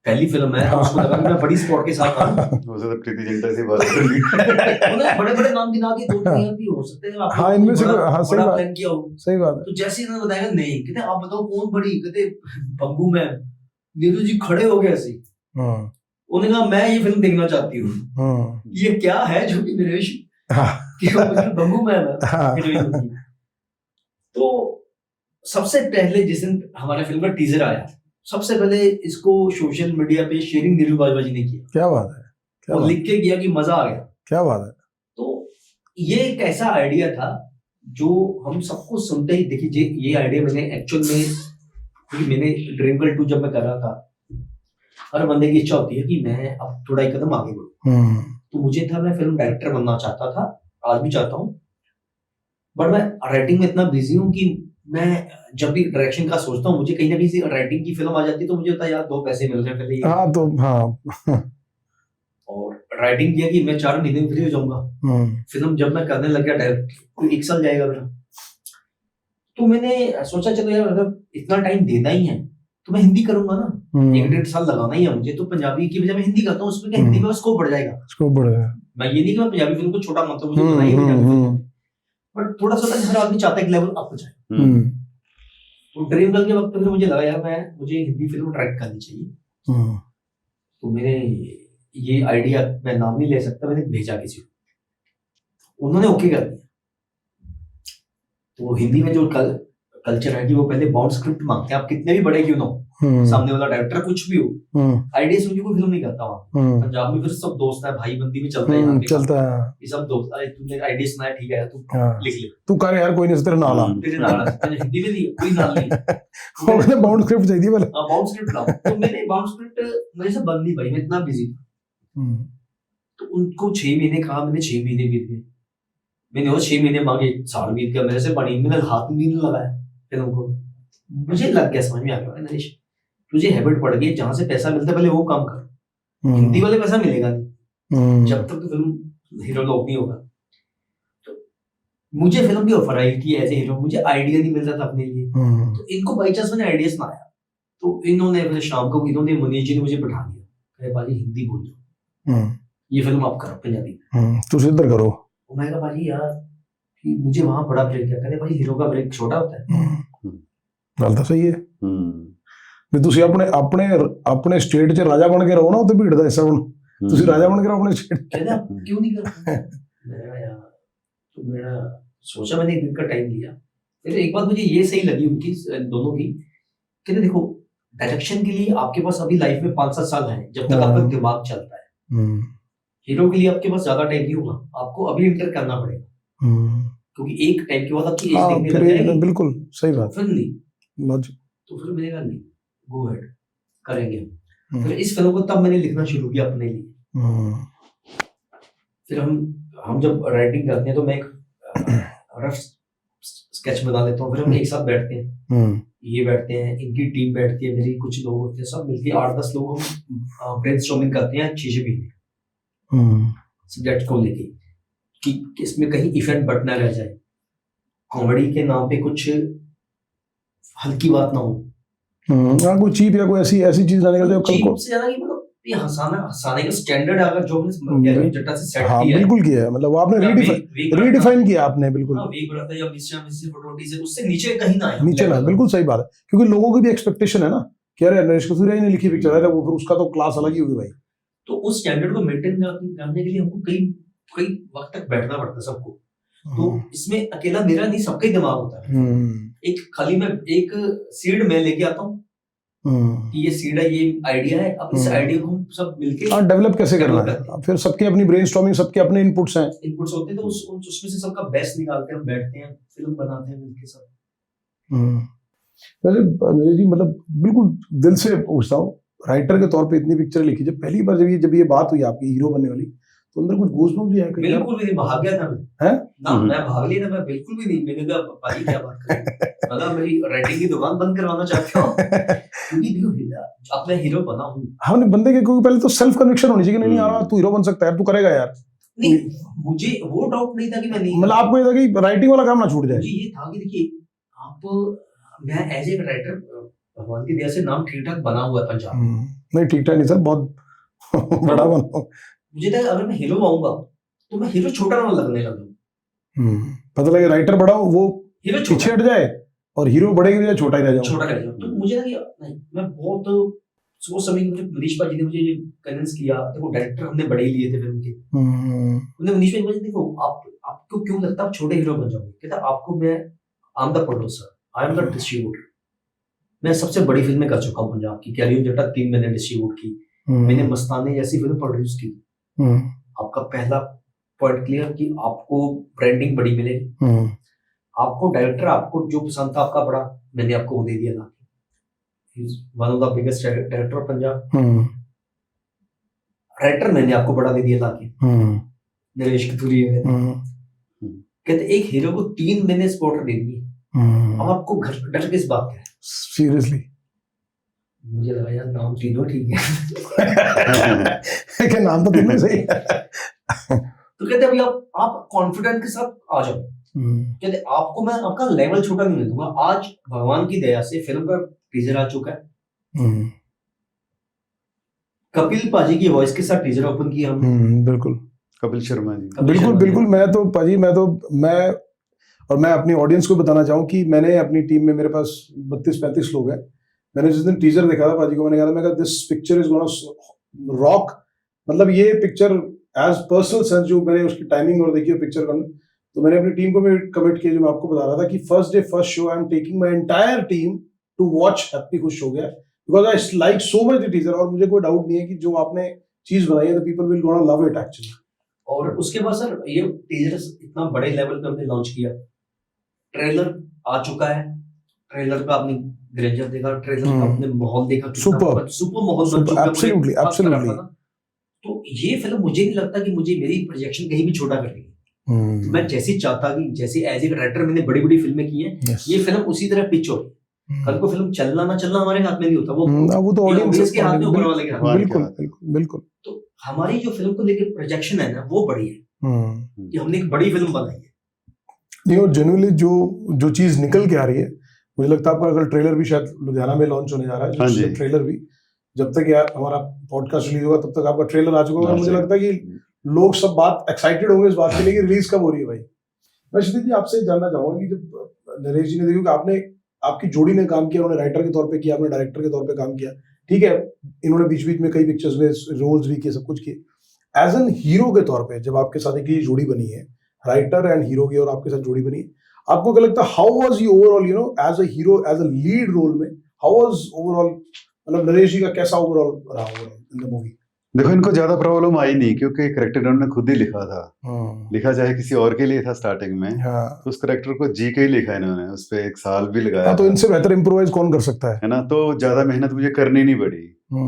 S2: पहली फिल्म है, उसको लगा कि मैं बड़ी स्पॉट के साथ आऊं।
S3: हो सकता है प्रीति जिंटा से बात कर ली।
S2: उन्होंने बड़े-बड़े नाम गिना दिए, 2-3 भी हो सकते हैं।
S1: हाँ, इनमें से हाँ, सही बात,
S2: प्लान किया हो।
S1: सही बात है।
S2: तो जैसे ही उन्होंने बताया नहीं, कहते आप बताओ कौन बड़ी? कहते बंगू मैम। नीरू जी खड़े हो गए ऐसे। उन्होंने कहा मैं ये फिल्म देखना चाहती हूँ। ये क्या है जो कि नरेश बंगू मैम है। तो सबसे पहले जिस दिन हमारे फिल्म का टीजर आया, सबसे पहले इसको सोशल मीडिया पे शेयरिंग नीरू बाजवा जी ने किया।
S1: क्या बात है, क्या
S2: और लिख के किया कि मजा आ गया।
S1: क्या बात है।
S2: तो ये एक ऐसा आइडिया था जो हम सबको सुनते ही, देखिए ये आइडिया मैंने एक्चुअल में मैंने ड्रीम गर्ल 2 जब मैं कर रहा था, हर बंदे की इच्छा होती है कि मैं अब थोड़ा एक कदम आगे बढ़ूं। तो मुझे था मैं फिल्म डायरेक्टर बनना चाहता था, आज भी चाहता हूँ, बट मैं राइटिंग में इतना बिजी हूँ कि मैं जब भी डायरेक्शन का सोचता हूँ मुझे कहीं ना कहीं से राइटिंग की फिल्म आ जाती है तो मुझे होता है यार 2 पैसे मिल रहे हैं पहले।
S1: हाँ तो हाँ।
S2: और राइटिंग किया कि मैं 4 महीने में फ्री हो जाऊंगा। फिल्म जब मैं करने लग गया डायरेक्ट तो 1 साल जाएगा मेरा। तो मैंने सोचा चलो यार अगर इतना टाइम देना ही है तो मैं हिंदी करूंगा ना, 1-1.5 साल लगाना ही है मुझे, तो पंजाबी की बजाय मैं हिंदी करता हूँ, उसमें क्या हिंदी में स्कोप बढ़ जाएगा।
S1: स्कोप बढ़ जाएगा।
S2: मैं ये नहीं कि मैं पंजाबी फिल्म को छोटा मानता हूँ, मुझे पता ही बट थोड़ा सा हर आदमी चाहता है कि लेवल अप हो जाए। तो ड्रीम गर्ल के वक्त फिर मुझे लगा यार मुझे हिंदी फिल्म डायरेक्ट करनी चाहिए। तो मैंने ये आइडिया, मैं नाम नहीं ले सकता, मैंने भेजा किसी को, उन्होंने ओके कर दिया। तो हिंदी में जो कल्चर है कि वो पहले बाउंड स्क्रिप्ट मांगते हैं, आप कितने भी बड़े क्यों ना हो, सामने वाला डायरेक्टर कुछ भी हो, आइडिया से मुझे कोई फिल्म नहीं करता वहाँ। पंजाब में फिर सब दोस्त है, भाई बंदी में चलता है,
S1: चलता है
S2: ये सब दोस्त, अरे तूने आइडिया सुनाया ठीक है तू लिख ले,
S1: तू कर यार, कोई नहीं तेरा नाला,
S2: तेरे नाला। हिंदी में नहीं कोई नाल नहीं,
S1: मैंने बाउंड स्क्रिप्ट चाहिए पहले।
S2: बाउंड स्क्रिप्ट लाओ। तो मैंने बाउंड स्क्रिप्ट मेरे से बन नहीं पाई, मैं इतना बिजी था। तो उनको 6 महीने कहा, मैंने 6 महीने बीत गए, मैंने वो 6 महीने मांगे, 1 साल बीत गया, मेरे से बनी, मैंने हाथ भी नहीं लगाया फिल्म को। मुझे लग गया, समझ में आ गया नरेश तुझे हैबिट पड़ गई, जहां से पैसा मिलता है पहले वो काम कर, हिंदी वाले पैसा मिलेगा नहीं जब तक तो फिल्म हीरो लॉक नहीं होगा। तो मुझे फिल्म की ऑफर आई थी एज ए हीरो, मुझे आइडिया नहीं मिल रहा था अपने लिए। तो इनको बाई चांस मैंने आइडिया सुनाया, तो इन्होंने शाम को मुनीष जी ने मुझे बैठा दिया, कहे पाजी हिंदी बोल दो, ये फिल्म आप करो पंजाबी में,
S1: तुम इधर करो।
S2: मैं कहा पाजी यार कि मुझे वहां बड़ा ब्रेक किया, कहते पाजी हीरो का ब्रेक छोटा होता है।
S1: गल तो सही है ਵੀ ਤੁਸੀਂ ਆਪਣੇ ਆਪਣੇ ਆਪਣੇ ਸਟੇਟ 'ਚ ਰਾਜਾ ਬਣ ਕੇ ਰਹੋ ਨਾ, ਉੱਥੇ ਭੀੜ ਦਾ ਹਿੱਸਾ ਬਣ, ਤੁਸੀਂ ਰਾਜਾ ਬਣ ਕੇ ਰਹੋ अपने स्टेट।
S2: कहते क्यों नहीं करते? मैंने यार तो मेरा सोचा, मैंने 1 दिन का टाइम लिया। फिर एक बात मुझे ये सही लगी उनकी दोनों की, कहते देखो डायरेक्शन के लिए आपके पास अभी लाइफ में 5-7 साल है, जब तक आपका दिमाग चलता है। हीरो के लिए आपके पास ज्यादा टाइम नहीं होगा, आपको अभी इंटर करना पड़ेगा, क्योंकि एक टाइम के बाद आपकी एज देखने लग जाएगी।
S1: बिल्कुल सही बात।
S2: फिर नहीं
S1: लॉजिक,
S2: तो फिर मैंने कहा नहीं गो हेड करेंगे। फिर इस फिल्म को तब मैंने लिखना शुरू किया अपने लिए। फिर हम जब राइटिंग करते हैं तो मैं एक रफ स्केच बना लेता हूँ, फिर हम एक साथ बैठते हैं, ये बैठते हैं, इनकी टीम बैठती है, मेरी कुछ लोग होते हैं, सब मिलके 8-10 लोग हम ब्रेनस्टॉर्मिंग करते हैं 6 महीने सब्जेक्ट को लेके कि इसमें कहीं इफेक्ट बट ना रह जाए, कॉमेडी के नाम पे कुछ हल्की बात ना हो,
S1: कोई चीप या कोई ऐसी चीज ना निकल जाए कल को।
S2: से ज्यादा कि मतलब ये हंसाने का स्टैंडर्ड अगर जो हमने जट्टा से सेट किया है,
S1: बिल्कुल किया है, मतलब आपने रीडिफाइन किया आपने, बिल्कुल
S2: वीक रहता है या मिस्टर फोटोटी से उससे नीचे कहीं ना है,
S1: नीचे ना, बिल्कुल सही बात है, क्योंकि लोगों की भी एक्सपेक्टेशन है ना कि अरे नरेश कसूरिया ने लिखी पिक्चर है, वो फिर उसका तो क्लास अलग ही होगी भाई।
S2: तो उस स्टैंडर्ड को मेंटेन करने के लिए हमको कई वक्त तक बैठना पड़ता है सबको। तो इसमें अकेला मेरा नहीं, सबका ही दिमाग होता है। एक खाली मैं एक सीड में लेके आता हूँ, कि ये सीड है, ये आइडिया है, अब इस आइडिया को हम सब मिलके
S1: हाँ, डेवलप कैसे करना
S2: develop करते
S1: है, फिर सबकी अपनी ब्रेनस्टॉर्मिंग, सबके अपने इनपुट्स हैं।
S2: इनपुट्स होते हैं, तो उसमें से सबका बेस्ट निकालते हैं, हम बैठते हैं, फिल्म बनाते हैं मिलके सब।
S1: वैसे नरेश जी, मतलब बिल्कुल दिल से पूछता हूँ, राइटर के तौर पे इतनी पिक्चर लिखी, जब पहली बार जब ये बात हुई आपकी हीरो बनने वाली, तो अंदर कुछ गूज़बम्स भी आए कहीं?
S2: बिल्कुल भी नहीं, भाग गया था मैं।
S1: हैं?
S2: ना मैं भाग लिया था, मैं बिल्कुल भी नहीं। मैंने कहा भाई क्या बात कर रहे हो? मतलब मेरी राइटिंग की दुकान बंद करवाना चाहते हो? क्योंकि देखो अब मैं हीरो बना हूँ।
S1: हमने बंदे के, क्योंकि पहले तो सेल्फ कन्विक्शन होनी चाहिए कि नहीं यार तू हीरो बन सकता है, तू करेगा यार।
S2: नहीं, मुझे वो डाउट नहीं था कि मैं नहीं,
S1: मतलब आपको ये था कि राइटिंग वाला काम ना छूट जाए।
S2: मुझे ये था कि देखिए मैं एज ए राइटर भगवान की दया से नाम ठीक ठाक बना हुआ है पंजाब में।
S1: नहीं ठीक ठाक नहीं सर, बहुत बड़ा बना।
S2: मुझे था अगर मैं हीरो आऊंगा तो मैं हीरो छोटा ना लगने लगा।
S1: पता लगे राइटर बड़ा हो, वो
S2: हीरो
S1: पीछे हट जाए और हीरो बड़े की बजाय छोटा ही रह जाए।
S2: छोटा रह जाए। तो मुझे लगा नहीं, मैं बहुत सोच समझ के, मुझे मनीष भाई ने मुझे कन्विंस किया। देखो डायरेक्टर हमने बड़े ही लिए थे फिल्म के। उन्होंने मनीष भाई मुझे, देखो आपको क्यों लगता है आप छोटे हीरो बन जाओगे? कहता आपको मैं I am the producer, I am the distributor. मैं सबसे बड़ी फिल्में कर चुका हूँ पंजाब की। कैरियर जटा 3 मैंने डिस्ट्रीब्यूट की, मैंने मस्ताने जैसी फिल्म प्रोड्यूस की। आपका पहला पॉइंट क्लियर कि आपको ब्रांडिंग बड़ी मिलेगी, आपको डायरेक्टर आपको जो पसंद था आपका बड़ा, मैंने आपको वो दे दिया था। One of the biggest director of Punjab. Writer मैंने आपको बड़ा दे दिया था कि नरेश कथूरी है। कहते एक हीरो को 3 महीने सपोर्ट दे दिए, अब आपको डर किस बात का है?
S1: सीरियसली
S2: मुझे लगा यार नाम तीनों ठीक है।
S1: क्या नाम तो तीनों सही है।
S2: तो कहते अभी आप कॉन्फिडेंट के साथ आ जाओ। कहते आपको मैं आपका लेवल छोटा नहीं दूंगा। आज भगवान की दया से फिल्म का टीजर आ चुका है। कपिल पाजी की वॉइस के साथ टीजर ओपन किया हमने।
S1: बिल्कुल
S3: कपिल शर्मा जी।
S1: बिल्कुल मैं तो पाजी, मैं अपनी ऑडियंस को बताना चाहूँ कि मैंने अपनी टीम में, मेरे पास 32-35 लोग हैं। मैंने जिस दिन टीजर देखा था पाजी को, मैंने कहा this picture is gonna rock. मतलब ये पिक्चर एज पर्सनल सेंस, जो मैंने उसकी टाइमिंग और देखी पिक्चर का, तो मैंने अपनी टीम को भी कमिट किया, जो मैं आपको बता रहा था कि first day first show I am taking my entire team to watch Happy. खुश हो गया because I like so much the teaser, और मुझे कोई डाउट नहीं है कि जो आपने चीज बनाई है, the people will gonna love it actually.
S2: और उसके बाद सर ये टीजर इतना बड़े लेवल पे हमने लॉन्च किया। ट्रेलर आ चुका है, ट्रेलर का आपने ग्रेजर देखा, ट्रेलर का आपने माहौल देखा, सुपर माहौल बन चुका है।
S1: एब्सोल्युटली।
S2: तो ये फिल्म मुझे नहीं लगता कि मुझे मेरी प्रोजेक्शन कहीं भी छोटा कर देगी। मैं जैसे चाहता कि जैसे एज ए डायरेक्टर मैंने बड़ी बड़ी फिल्में की हैं, ये फिल्म उसी तरह पिच हो। कल को फिल्म चलना ना चलना हमारे हाथ में नहीं होता, वो तो ऑडियंस के हाथ में, ऊपर वाले के हाथ में।
S1: बिल्कुल।
S2: तो हमारी जो फिल्म को लेकर प्रोजेक्शन है ना, वो बड़ी है कि हमने एक बड़ी फिल्म बनाई है।
S1: नहीं, और जेन्युइनली जो चीज निकल के आ रही है, मुझे लगता है आपका अगर ट्रेलर भी शायद लुधियाना में लॉन्च होने जा रहा है, ट्रेलर भी जब तक यार हमारा पॉडकास्ट रिलीज होगा तब तक आपका ट्रेलर आ चुका होगा। मुझे लगता है कि लोग सब बात एक्साइटेड होंगे इस बात के लिए कि रिलीज कब हो रही है भाई। मैं क्षितिज जी आपसे जानना चाहूंगा कि जब नरेश जी ने देखो कि आपने, आपकी जोड़ी ने काम किया, उन्होंने राइटर के तौर पे किया, आपने डायरेक्टर के तौर पे काम किया, ठीक है, इन्होंने बीच बीच में कई पिक्चर्स में रोल्स भी किए, सब कुछ किए। एज एन हीरो के तौर पे जब आपके साथ एक जोड़ी बनी है, राइटर एंड हीरो की, और आपके साथ जोड़ी बनी है, आपको क्या लगता है how was he overall, you know, as a hero, as a lead role में, हाउ वाज ओवरऑल, मतलब नरेश जी का कैसा ओवरऑल रहा इन द मूवी?
S3: देखो, इनको ज्यादा प्रॉब्लम आई नहीं, क्योंकि कैरेक्टर इन्होंने खुद ही लिखा था। लिखा चाहे किसी और के लिए था स्टार्टिंग में, तो उस कैरेक्टर को जी के ही लिखा इन्होंने, उस पे 1 साल भी लगाया।
S1: तो इनसे बेहतर इम्प्रोवाइज कौन कर सकता है ना?
S3: तो ज्यादा मेहनत मुझे करनी नहीं पड़ी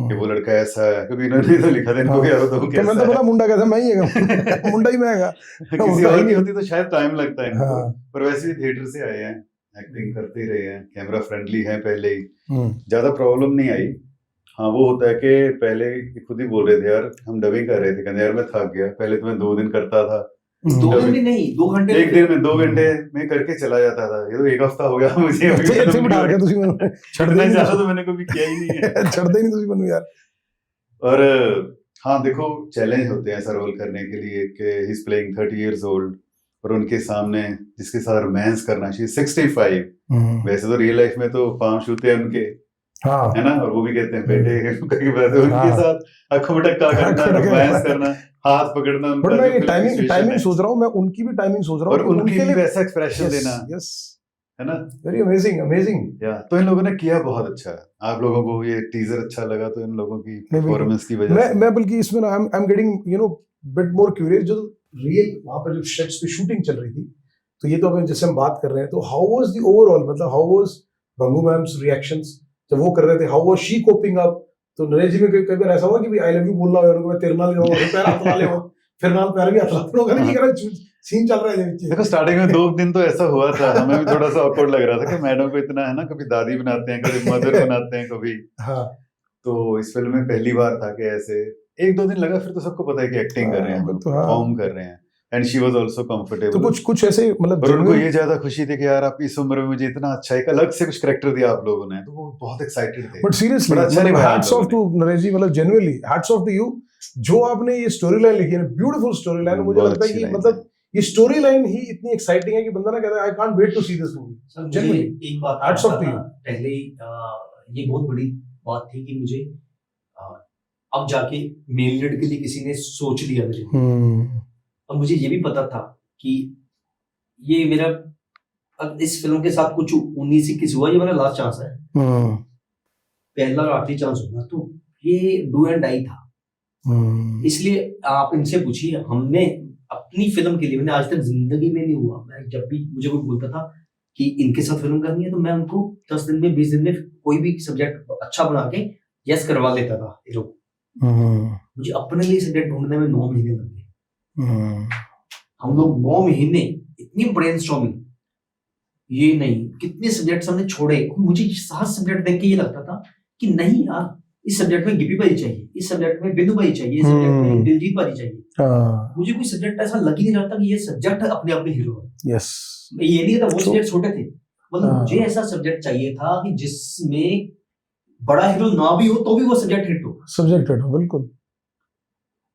S3: कि वो लड़का ऐसा है, क्योंकि इन्होंने तो लिखा था इनको कि यार तो
S1: मैं तो बोला मुंडा कैसा, मैं ही है मुंडा ही मैं है।
S3: किसी और की होती तो शायद टाइम लगता है इनको, पर वैसे भी थिएटर से आए हैं, एक्टिंग करते ही रहे हैं, कैमरा फ्रेंडली है पहले ही, ज्यादा प्रॉब्लम नहीं आई। हाँ, वो होता है कि पहले खुद ही बोल रहे थे यार, हम डबिंग कर रहे थे, कहते यार मैं थक गया, पहले तो मैं 2 दिन करता था,
S2: 2 दिन भी नहीं, 2 घंटे,
S3: एक दिन में 2 घंटे में करके चला जाता था। ये तो 1 हफ्ता हो गया मुझे अभी
S1: छड़ना
S3: चाहा तो मैंने कभी किया ही नहीं है।
S1: छड़ते ही नहीं बनू यार।
S3: और हाँ देखो, चैलेंज होते हैं ऐसा रोल करने के लिए कि he is playing 30 years old, और उनके सामने जिसके साथ रोमांस करना चाहिए 65। वैसे तो रियल लाइफ में तो पाम छूते हैं उनके, है ना, और वो भी कहते हैं बेटे उनके साथ आंखों में टक्का करना, रोमांस करना, हाथ पकड़ना,
S1: बट मैं टाइमिंग सोच रहा हूँ, मैं उनकी भी टाइमिंग सोच रहा हूँ,
S3: और उनकी भी वैसा एक्सप्रेशन देना।
S1: यस,
S3: है ना?
S1: Very amazing amazing.
S3: या तो इन लोगों ने किया बहुत अच्छा है। आप लोगों को ये टीजर अच्छा लगा तो इन लोगों की
S1: बिल्कुल।
S3: परफॉर्मेंस की वजह से
S1: मैं बल्कि इसमें ना I am getting bit more curious, जो रियल वहां पर जो सेट्स पे शूटिंग चल रही थी, तो ये तो अपन जैसे हम बात कर रहे हैं, तो हाउ वाज द ओवरऑल, मतलब हाउ वाज बंगू मैम्स रिएक्शंस जब वो कर रहे थे, how was she coping up? तो नरेश जी में कई बार ऐसा हुआ कि आई लव यू बोलना हो, उनको मैं तेरे नाल पैर हाथ ला ले हो, फिर नाल पैर भी हाथ ला लो, सीन चल रहा है
S3: देखो स्टार्टिंग में 2 दिन तो ऐसा हुआ था, हमें भी थोड़ा सा ऑकवर्ड लग रहा था कि मैडम को इतना है ना, कभी दादी बनाते हैं, कभी मदर बनाते हैं, कभी
S1: हाँ
S3: तो इस फिल्म में पहली बार था कि ऐसे 1-2 दिन लगा, फिर तो सबको पता है कि एक्टिंग कर रहे हैं,
S1: तो हाँ।
S3: परफॉर्म कर रहे हैं, एंड शी वाज आल्सो
S1: तो
S3: कंफर्टेबल।
S1: कुछ ऐसे मतलब
S3: और उनको
S1: genuine-
S3: ये ज्यादा खुशी थी कि यार आप इस उम्र में मुझे इतना अच्छा एक अलग से कुछ कैरेक्टर दिया आप लोगों ने, तो वो बहुत एक्साइटेड थे।
S1: बट सीरियसली
S3: बड़ा अच्छा निभाया
S1: हैट्स
S3: आप
S1: ऑफ टू नरेश जी, मतलब genuinely hats off to you, जो आपने ये स्टोरी लाइन लिखी है, ब्यूटीफुल स्टोरी लाइन। मुझे
S3: बहुत
S1: लगता है
S3: अच्छी
S1: कि
S3: line
S1: मतलब ये स्टोरी लाइन ही इतनी एक्साइटिंग है कि बंदा ना कहता है I can't wait to see this movie.
S2: Sir मुझे
S1: Genuinely.
S2: एक बात
S1: Hats off to you.
S2: पहले ये बहुत बड़ी बात थी कि मुझे अब जाके मेल लीड के लिए किसी ने सोच लिया मेरे लिए। और मुझे ये भी पता था कि ये मेरा अब इस फिल्म के साथ कुछ 19-21 हुआ, ये मेरा लास्ट चांस है, पहला और आखिरी चांस होगा, तो ये डू एंड डाई था। इसलिए आप इनसे पूछिए, हमने अपनी फिल्म के लिए, मैंने आज तक जिंदगी में नहीं हुआ, मैं जब भी मुझे कोई बोलता था कि इनके साथ फिल्म करनी है, तो मैं उनको 10 दिन में 20 दिन में कोई भी सब्जेक्ट अच्छा बना के यस करवा लेता था हीरो को। मुझे अपने लिए सब्जेक्ट ढूंढने में 9 महीने लगे। हम लोग 9 महीने इतनी ब्रेनस्टॉर्मिंग, ये नहीं कितने सब्जेक्ट्स हमने छोड़े। मुझे 7 सब्जेक्ट देख के ये लगता था कि नहीं यार, इस सब्जेक्ट में गिपी भाई चाहिए, इस सब्जेक्ट में बिंदु भाई चाहिए, इस सब्जेक्ट में दिलजीत भाई चाहिए। मुझे कोई सब्जेक्ट ऐसा लग ही नहीं रहा था कि ये सब्जेक्ट अपने आप में हीरो है।
S1: यस,
S2: ये नहीं था वो सब्जेक्ट छोटे थे, मतलब
S1: हाँ।
S2: मुझे ऐसा सब्जेक्ट चाहिए था कि जिसमें बड़ा हीरो ना भी हो तो भी वो सब्जेक्ट हिट हो।
S1: सब्जेक्ट हो, बिल्कुल।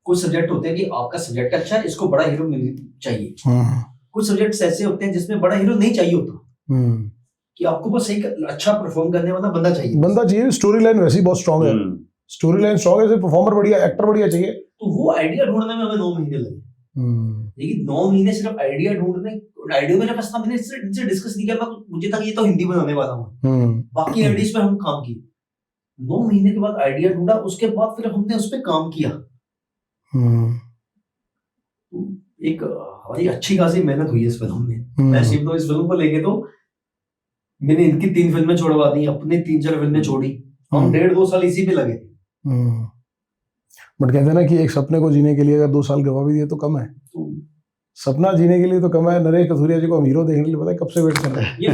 S2: कुछ सब्जेक्ट होते हैं कि आपका सब्जेक्ट अच्छा है, इसको बड़ा हीरो चाहिए। कुछ सब्जेक्ट्स ऐसे होते हैं जिसमें बड़ा हीरो नहीं चाहिए होता, कि आपको बस एक अच्छा परफॉर्म करने वाला बंदा चाहिए।
S1: स्टोरी लाइन वैसी बहुत स्ट्रांग है, स्टोरी लाइन स्ट्रांग है, परफॉर्मर बढ़िया, एक्टर बढ़िया चाहिए।
S2: तो वो आइडिया ढूंढने में हमें 9 महीने लगे। लेकिन 9 महीने सिर्फ आइडिया ढूंढने, आइडिया मेरे पास था, मैंने इनसे डिस्कस नहीं किया, मुझे था कि ये तो हिंदी बनाने वाला हूँ, बाकी आइडियाज पे हम काम किए। 9 महीने के बाद आइडिया ढूंढा, उसके बाद फिर हमने उस पर काम किया। एक हमारी अच्छी खासी मेहनत हुई है इस फिल्म में। मैं सिर्फ तो इस फिल्म को लेके तो मैंने इनकी 3 फिल्में छोड़वा दी, अपनी 3-4 फिल्में छोड़ी, हम 1.5-2 साल इसी पे लगे थे।
S1: बट कहते हैं ना कि एक सपने को जीने के लिए अगर 2 साल गवा भी दिए तो कम है, सपना जीने के लिए तो कम है। नरेश कथूरिया जी को हम हीरो देखने के लिए पता है कब से वेट कर रहे हैं।
S2: ये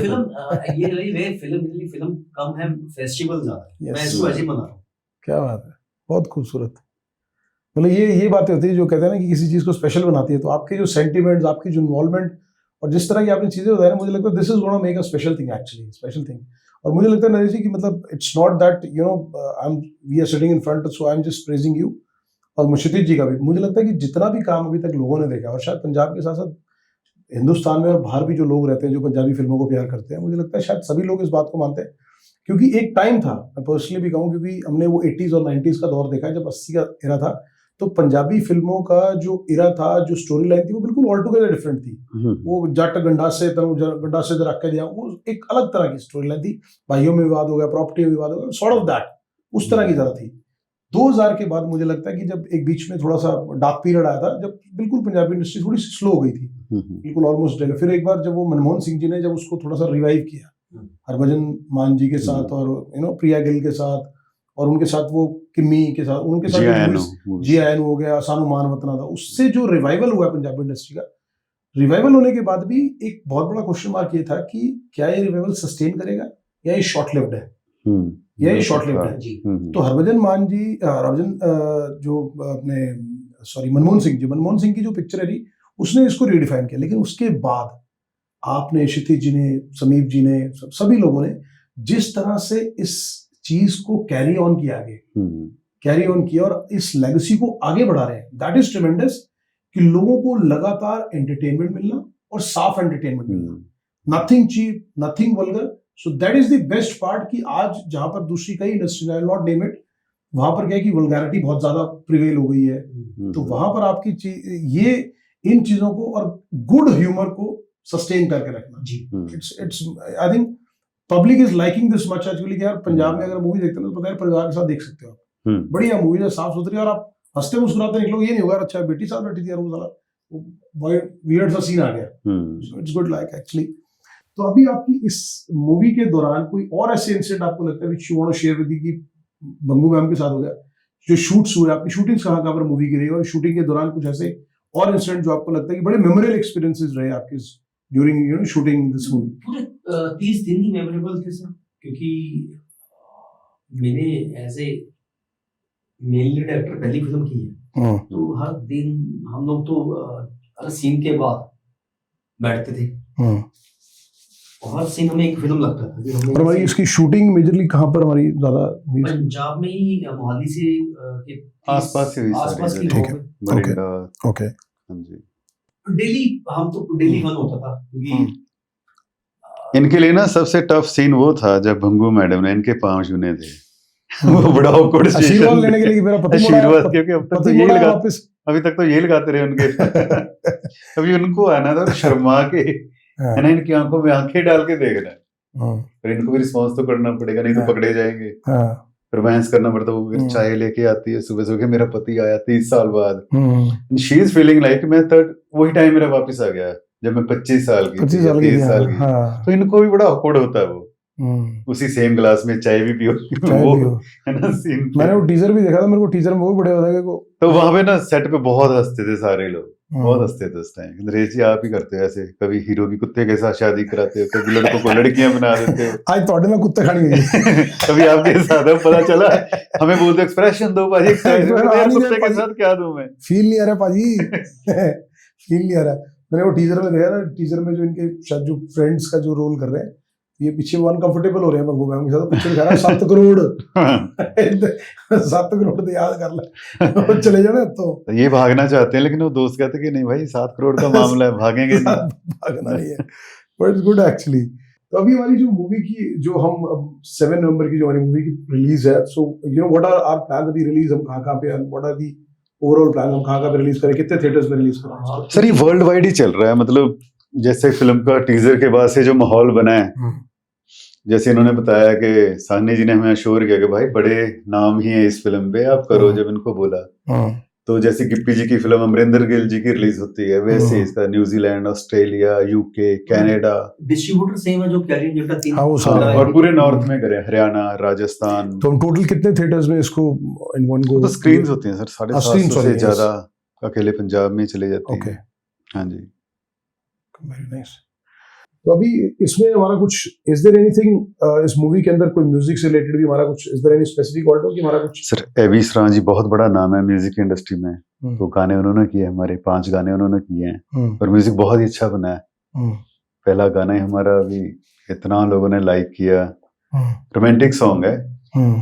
S2: फिल्म कम है, फेस्टिवल ज्यादा है। मैं इसको ऐसे ही मना रहा हूँ।
S1: क्या बात है, बहुत खूबसूरत। मतलब ये बातें होती है जो कहते हैं ना कि किसी चीज को स्पेशल बनाती है। तो आपके जो सेंटिमेंट्स, आपकी जो इन्वॉल्वमेंट और जिस तरह की आपने चीजें बताई ना, मुझे लगता है this is gonna make a special thing, actually special thing. और मुझे लगता है नरेश जी कि मतलब it's not that we are sitting in front, so I am just praising you. और मुशीद जी का भी मुझे लगता है कि जितना भी काम अभी तक लोगों ने देखा, और शायद पंजाब के साथ साथ हिंदुस्तान में और बाहर भी जो लोग रहते हैं जो पंजाबी फिल्मों को प्यार करते हैं, मुझे लगता है शायद सभी लोग इस बात को मानते हैं। क्योंकि एक टाइम था, मैं पर्सनली भी कहूँ, क्योंकि हमने वो 80s और 90s का दौर देखा है, जब 80 का एरा था, तो पंजाबी फिल्मों का जो एरा था, जो स्टोरी लाइन थी, वो बिल्कुल ऑल टुगेदर डिफरेंट थी। वो जट गंडासे रख के दिया, वो एक अलग तरह की स्टोरी लाइन थी। भाइयों में विवाद हो गया, प्रॉपर्टी में विवाद हो गया, सॉर्ट ऑफ दैट, उस तरह की ज्यादा थी। 2000 के बाद मुझे लगता है कि जब एक बीच में थोड़ा सा डार्क पीरियड आया था, जब बिल्कुल पंजाबी इंडस्ट्री थोड़ी सी स्लो हो गई थी, बिल्कुल ऑलमोस्ट डेड। फिर एक बार जब वो मनमोहन सिंह जी ने जब उसको थोड़ा सा रिवाइव किया, हरभजन मान जी के साथ और प्रिया गिल के साथ, और उनके साथ वो किम्मी के साथ, उनके साथ जी आयन हो गया, सानू मान वतना था, उससे जो रिवाइवल हुआ पंजाबी इंडस्ट्री का, रिवाइवल होने के बाद भी एक बहुत बड़ा क्वेश्चन मार्क ये था कि क्या ये रिवाइवल सस्टेन करेगा या ये शॉर्ट लिव्ड है, या ये शॉर्ट लिव्ड है। तो हरभजन मान जी, जो अपने मनमोहन सिंह की जो पिक्चर है, उसने इसको रीडिफाइन किया। लेकिन उसके बाद आपने, क्षितिज जी ने, समीप जी ने, सभी लोगों ने जिस तरह से इस चीज को कैरी ऑन किया और इस लेगेसी को आगे बढ़ा रहे हैं, दैट इज ट्रेमेंडस। कि लोगों को लगातार एंटरटेनमेंट मिलना और साफ एंटरटेनमेंट मिलना, nothing cheap, nothing vulgar. So that is the best part कि आज जहां पर दूसरी कई industry, I will not name it, वहां पर क्या है कि वल्गैरिटी बहुत ज्यादा प्रिवेल हो गई है। तो वहां पर आपकी ये इन चीजों को और गुड ह्यूमर को सस्टेन करके रखना।
S2: जी
S1: it's I think public is liking this much actually कि यार पंजाब में अगर मूवी देखते हैं तो पता है परिवार के साथ देख सकते हो आप। बढ़िया मूवी है, साफ सुथरी, और आप हंसते मुस्कुराते निकलोगे, ये नहीं होगा अच्छा बेटी साथ बैठी थी यार वो साला वियर्ड सा सीन आ गया। It's good like actually. तो अभी आपकी इस मूवी के दौरान कोई और ऐसे इंसिडेंट आपको लगता है which you want to share with की बंगू मैम के साथ हो गया, जो शूट्स हुए, आपकी शूटिंग्स कहाँ पर मूवी की रही, और शूटिंग के दौरान कुछ ऐसे और इंसिडेंट जो आपको लगता है कि बड़े मेमोरेबल एक्सपीरियंसेस रहे आपके during you know shooting this movie?
S2: पूरे 30 दिन ही मेमोरेबल थे सर, क्योंकि मैंने as a male lead actor पहली फिल्म की है, तो हर दिन हम लोग तो हर सीन के बाद बैठते थे और हर सीन हमें एक फिल्म लगता था कि हमने
S1: और हमारी इसकी शूटिंग मेजरली कहाँ पर हमारी ज्यादा हुई?
S2: पंजाब में ही मोहाली से के
S3: आसपास ही हुई
S2: आसपास
S3: सारी
S2: की
S1: ठीक
S2: जगहों
S1: है।
S2: पे।
S3: मरिंडा।
S1: ओके।
S3: हाँ जी।
S2: डेली हम तो डेली वन होता था क्योंकि
S3: इनके लिए ना सबसे टफ सीन वो था जब भंगू मैडम ने इनके पांव छूने थे। वो बड़ा awkward
S1: आशीर्वाद
S3: situation
S1: लेने के लिए कि मेरा पति मोड़ा है,
S3: आशीर्वाद, क्योंकि अब तक तो
S1: पति
S3: यही
S1: मोड़ा है
S3: लगा,
S1: वापस।
S3: अभी तक तो यही लगाते रहे उनके। अभी उनको आना था शर्मा के, है ना, इनकी आंखों में आंखें डाल के देखना है, पर इनको भी रिस्पॉन्स तो करना पड़ेगा, नहीं तो पकड़े जाएंगे, रोमांस करना पड़ता। वो फिर चाय लेके आती है सुबह सुबह, मेरा पति आया 30 साल बाद। शी इज फीलिंग लाइक मैं वही टाइम मेरा वापस आ गया जब मैं 25 साल की
S1: 25 साल की
S3: 30 साल की। तो इनको भी बड़ा awkward होता है वो, उसी सेम ग्लास में चाय भी पियो वो, है ना सीन।
S1: मैंने वो टीजर भी देखा था, मेरे को टीजर में वो भी बड़े होता है।
S3: तो वहां पे ना सेट पे बहुत हंसते थे सारे लोग, बहुत हंसते थे उस टाइम। नरेश जी आप ही करते हो ऐसे, कभी हीरो की कुत्ते के साथ शादी कराते हो, कभी लड़कों को लड़कियां बना देते हो।
S1: आज थोड़े में कुत्ते खानी हुई
S3: कभी आपके साथ है, पता चला हमें बोलते एक्सप्रेशन दो भाजी, एक्सप्रेशन कुत्ते के साथ क्या दूं मैं,
S1: फील नहीं आ रहा पाजी फील नहीं आ रहा। मैंने वो टीजर में देखा ना, टीजर में जो इनके शायद जो फ्रेंड्स का जो रोल कर रहे हैं, ये पीछे वो अनकंफर्टेबल हो रहे हैं बंगू मैम के साथ, पीछे दिखा रहा है 7 करोड़ 7 करोड़ तो याद कर ले चले जाओ ना। तो
S3: ये भागना चाहते हैं, लेकिन वो दोस्त कहते कि नहीं भाई 7 करोड़ का मामला है, भागेंगे नहीं।
S1: भागना नहीं है, बट इट्स गुड एक्चुअली। तो अभी हमारी जो मूवी की जो हम 7 नवंबर की जो हमारी मूवी की रिलीज है, so you know what are our plan अभी रिलीज, हम कहाँ पे, what are the overall plan, हम कहाँ पे रिलीज करें, कितने थिएटर्स में रिलीज करें?
S3: सर ये वर्ल्ड वाइड ही चल रहा है, मतलब जैसे फिल्म का टीजर के बाद से जो माहौल बना है, जैसे इन्होंने बताया कि साहनी जी ने हमें अश्योर किया कि भाई बड़े नाम ही है इस फिल्म पे, आप करो, जब इनको बोला। तो जैसे गिप्पी जी की फिल्म अमरिंदर गिल जी की रिलीज होती है, वैसे इसका New Zealand, Australia, UK, Canada,
S2: distributor same है जो कैरियर का 3
S3: और पूरे नॉर्थ में करे, हरियाणा, राजस्थान।
S1: तो हम टोटल कितने थिएटर्स में इसको इन वन गो?
S3: तो स्क्रीन्स होती हैं सर 750 से ज्यादा अकेले पंजाब में चले जाते हैं। हाँ जी,
S1: वेरी नाइस। तो अभी इसमें हमारा कुछ, इज देयर एनीथिंग इस मूवी के अंदर कोई म्यूजिक से रिलेटेड भी हमारा कुछ, is there any specific order कि हमारा कुछ?
S3: सर एवी सरान जी बहुत बड़ा नाम है म्यूजिक इंडस्ट्री में, तो गाने उन्होंने किए, हमारे 5 गाने उन्होंने किए हैं, और म्यूजिक बहुत ही अच्छा बना है। पहला गाना ही हमारा अभी इतना लोगों ने लाइक किया, रोमांटिक सॉन्ग है